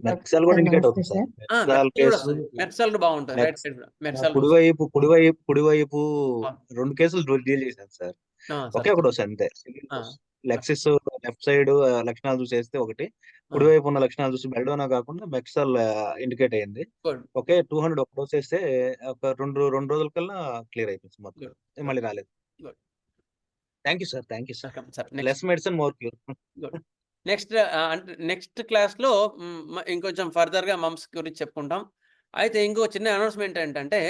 మెర్క్సాల్ కూడా ఇండికేట్ అవుతుంది సార్. మెర్క్సాల్ కేసు మెర్క్సాల్ కూడా బాగుంటుంది. రైట్ సైడ్ కూడా. మెర్క్సాల్ కుడివైపు 2 కేసులు డీల్ చేశాను సార్. ఒకే ఒక డోస్ అంతే. లెక్సిస్ లెఫ్ట్ సైడ్ లక్షణాలు చూసేస్తే ఒకటి, కుడివైపు ఉన్న లక్షణాలు చూసి బెల్డోనా కాకుండా మెర్క్సాల్ ఇండికేట్ అయ్యింది. ఓకే. 200 ఒక డోస్ వేస్తే ఒక 2 రోజుల కల్లా క్లియర్ అయిపోయింది మొత్తం. మళ్ళీ రాలేదు. Thank you sir. Thank you sir. Less medicine more cure. Next క్లాస్‌లో ఇంకొంచెం ఫర్దర్‌గా మమ్స్ గురించి చెప్పుకుంటాం. అయితే ఇంకో చిన్న అనౌన్స్‌మెంట్ ఏంటంటే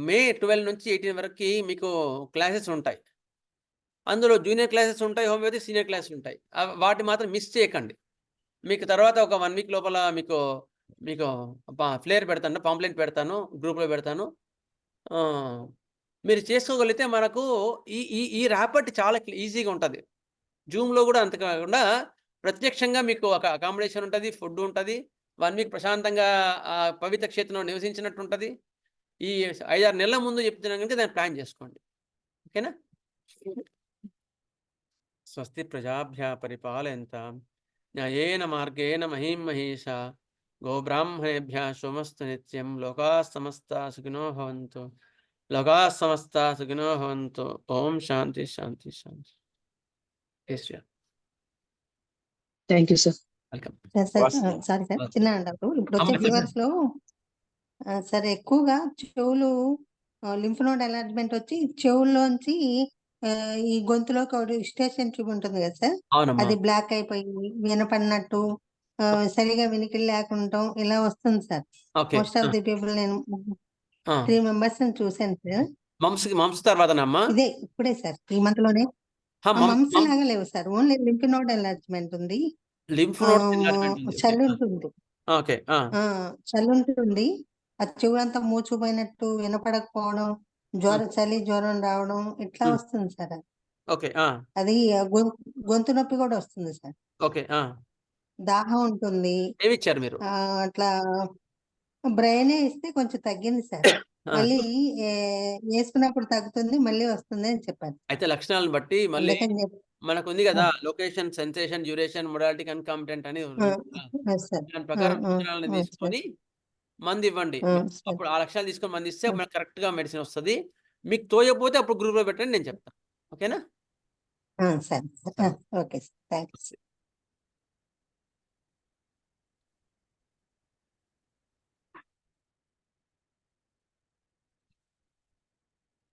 మే 12 నుంచి 18 వరకి మీకు క్లాసెస్ ఉంటాయి. అందులో జూనియర్ క్లాసెస్ ఉంటాయి, హోమియోపతి సీనియర్ క్లాసెస్ ఉంటాయి. వాటిని మాత్రం మిస్ చేయకండి. మీకు తర్వాత ఒక 1 వీక్ లోపల మీకు ఫ్లేర్ పెడతాను, పాంప్లెట్ పెడతాను, గ్రూప్‌లో పెడతాను. మీరు చేసుకోగలిగితే మనకు ఈ ర్యాపర్ట్ చాలా ఈజీగా ఉంటుంది. జూమ్‌లో కూడా అంత కాకుండా ప్రత్యక్షంగా మీకు ఒక అకామిడేషన్ ఉంటుంది, ఫుడ్ ఉంటుంది. 1 వీక్ ప్రశాంతంగా పవిత్ర క్షేత్రంలో నివసించినట్టు ఉంటుంది. ఈ 5, 6 నెలల ముందు చెప్తున్నా కనుక దాన్ని ప్లాన్ చేసుకోండి. ఓకేనా? స్వస్తి ప్రజాభ్య పరిపాలయంతాం న్యాయేన మార్గేణ మహీం మహీషా గోబ్రాహ్మణేభ్యः శుభమస్తు నిత్యం. లోకాः సమస్తాः సుఖినో భవంతు. లోకాः సమస్తాः సుఖినో భవంతు. ఓం శాంతి శాంతి శాంతి. Thank you sir. Welcome. Sorry sir, చిన్న అంటారు ఇప్పుడు వచ్చే ఫీవర్స్ లో సార్ ఎక్కువగా చెవులు లింఫ్ నోడ్ అలాట్మెంట్ వచ్చి చెవుల్లోంచి ఈ గొంతులోకి ఒకటి స్టేషన్ ట్యూబ్ ఉంటుంది కదా సార్, అది బ్లాక్ అయిపోయి వినపడినట్టు సరిగా వినికిడి లేకుండా ఇలా వస్తుంది sir. Most of the people నేను 3 మెంబర్స్ చూసాను సార్. మమ్స్ తర్వాతనమ్మా ఇదే ఇప్పుడే సార్ ఈ మంత్ లోనే. మమ్స్ లాగా లేవు sir, only lymph node enlargement ఉంది. చలి ఉంటుంది. చలి ఉంటుంది. ఆ చెవులంతా మూచుపోయినట్టు వినపడకపోవడం, జ్వరం రావడం ఇట్లా వస్తుంది సార్. ఓకే. అది గొంతు నొప్పి కూడా వస్తుంది సార్. ఓకే. దాహం ఉంటుంది. ఏమిచ్చారు మీరు? అట్లా బ్రెయినే ఇస్తే కొంచెం తగ్గింది సార్. మళ్ళీ వేసుకున్నప్పుడు తగ్గుతుంది, మళ్ళీ వస్తుంది అని చెప్పారు. అయితే లక్షణాలను బట్టి మళ్ళీ అందుకని మనకుంది కదా లొకేషన్, సెన్సేషన్, డ్యూరేషన్, మొడాలిటీ, కన్కామిటెంట్ అని ఉంది కదా. సార్. దాని ప్రకారం లక్షణాలను తీసుకొని మందు ఇవ్వండి. అప్పుడు ఆ లక్షణాలు తీసుకొని మంది ఇస్తే మనకు కరెక్ట్ గా మెడిసిన్ వస్తుంది. మీకు తోయకపోతే అప్పుడు గ్రూప్ లో పెట్టండి, నేను చెప్తాను. ఓకేనా? సరే. Okay sir. Thank you.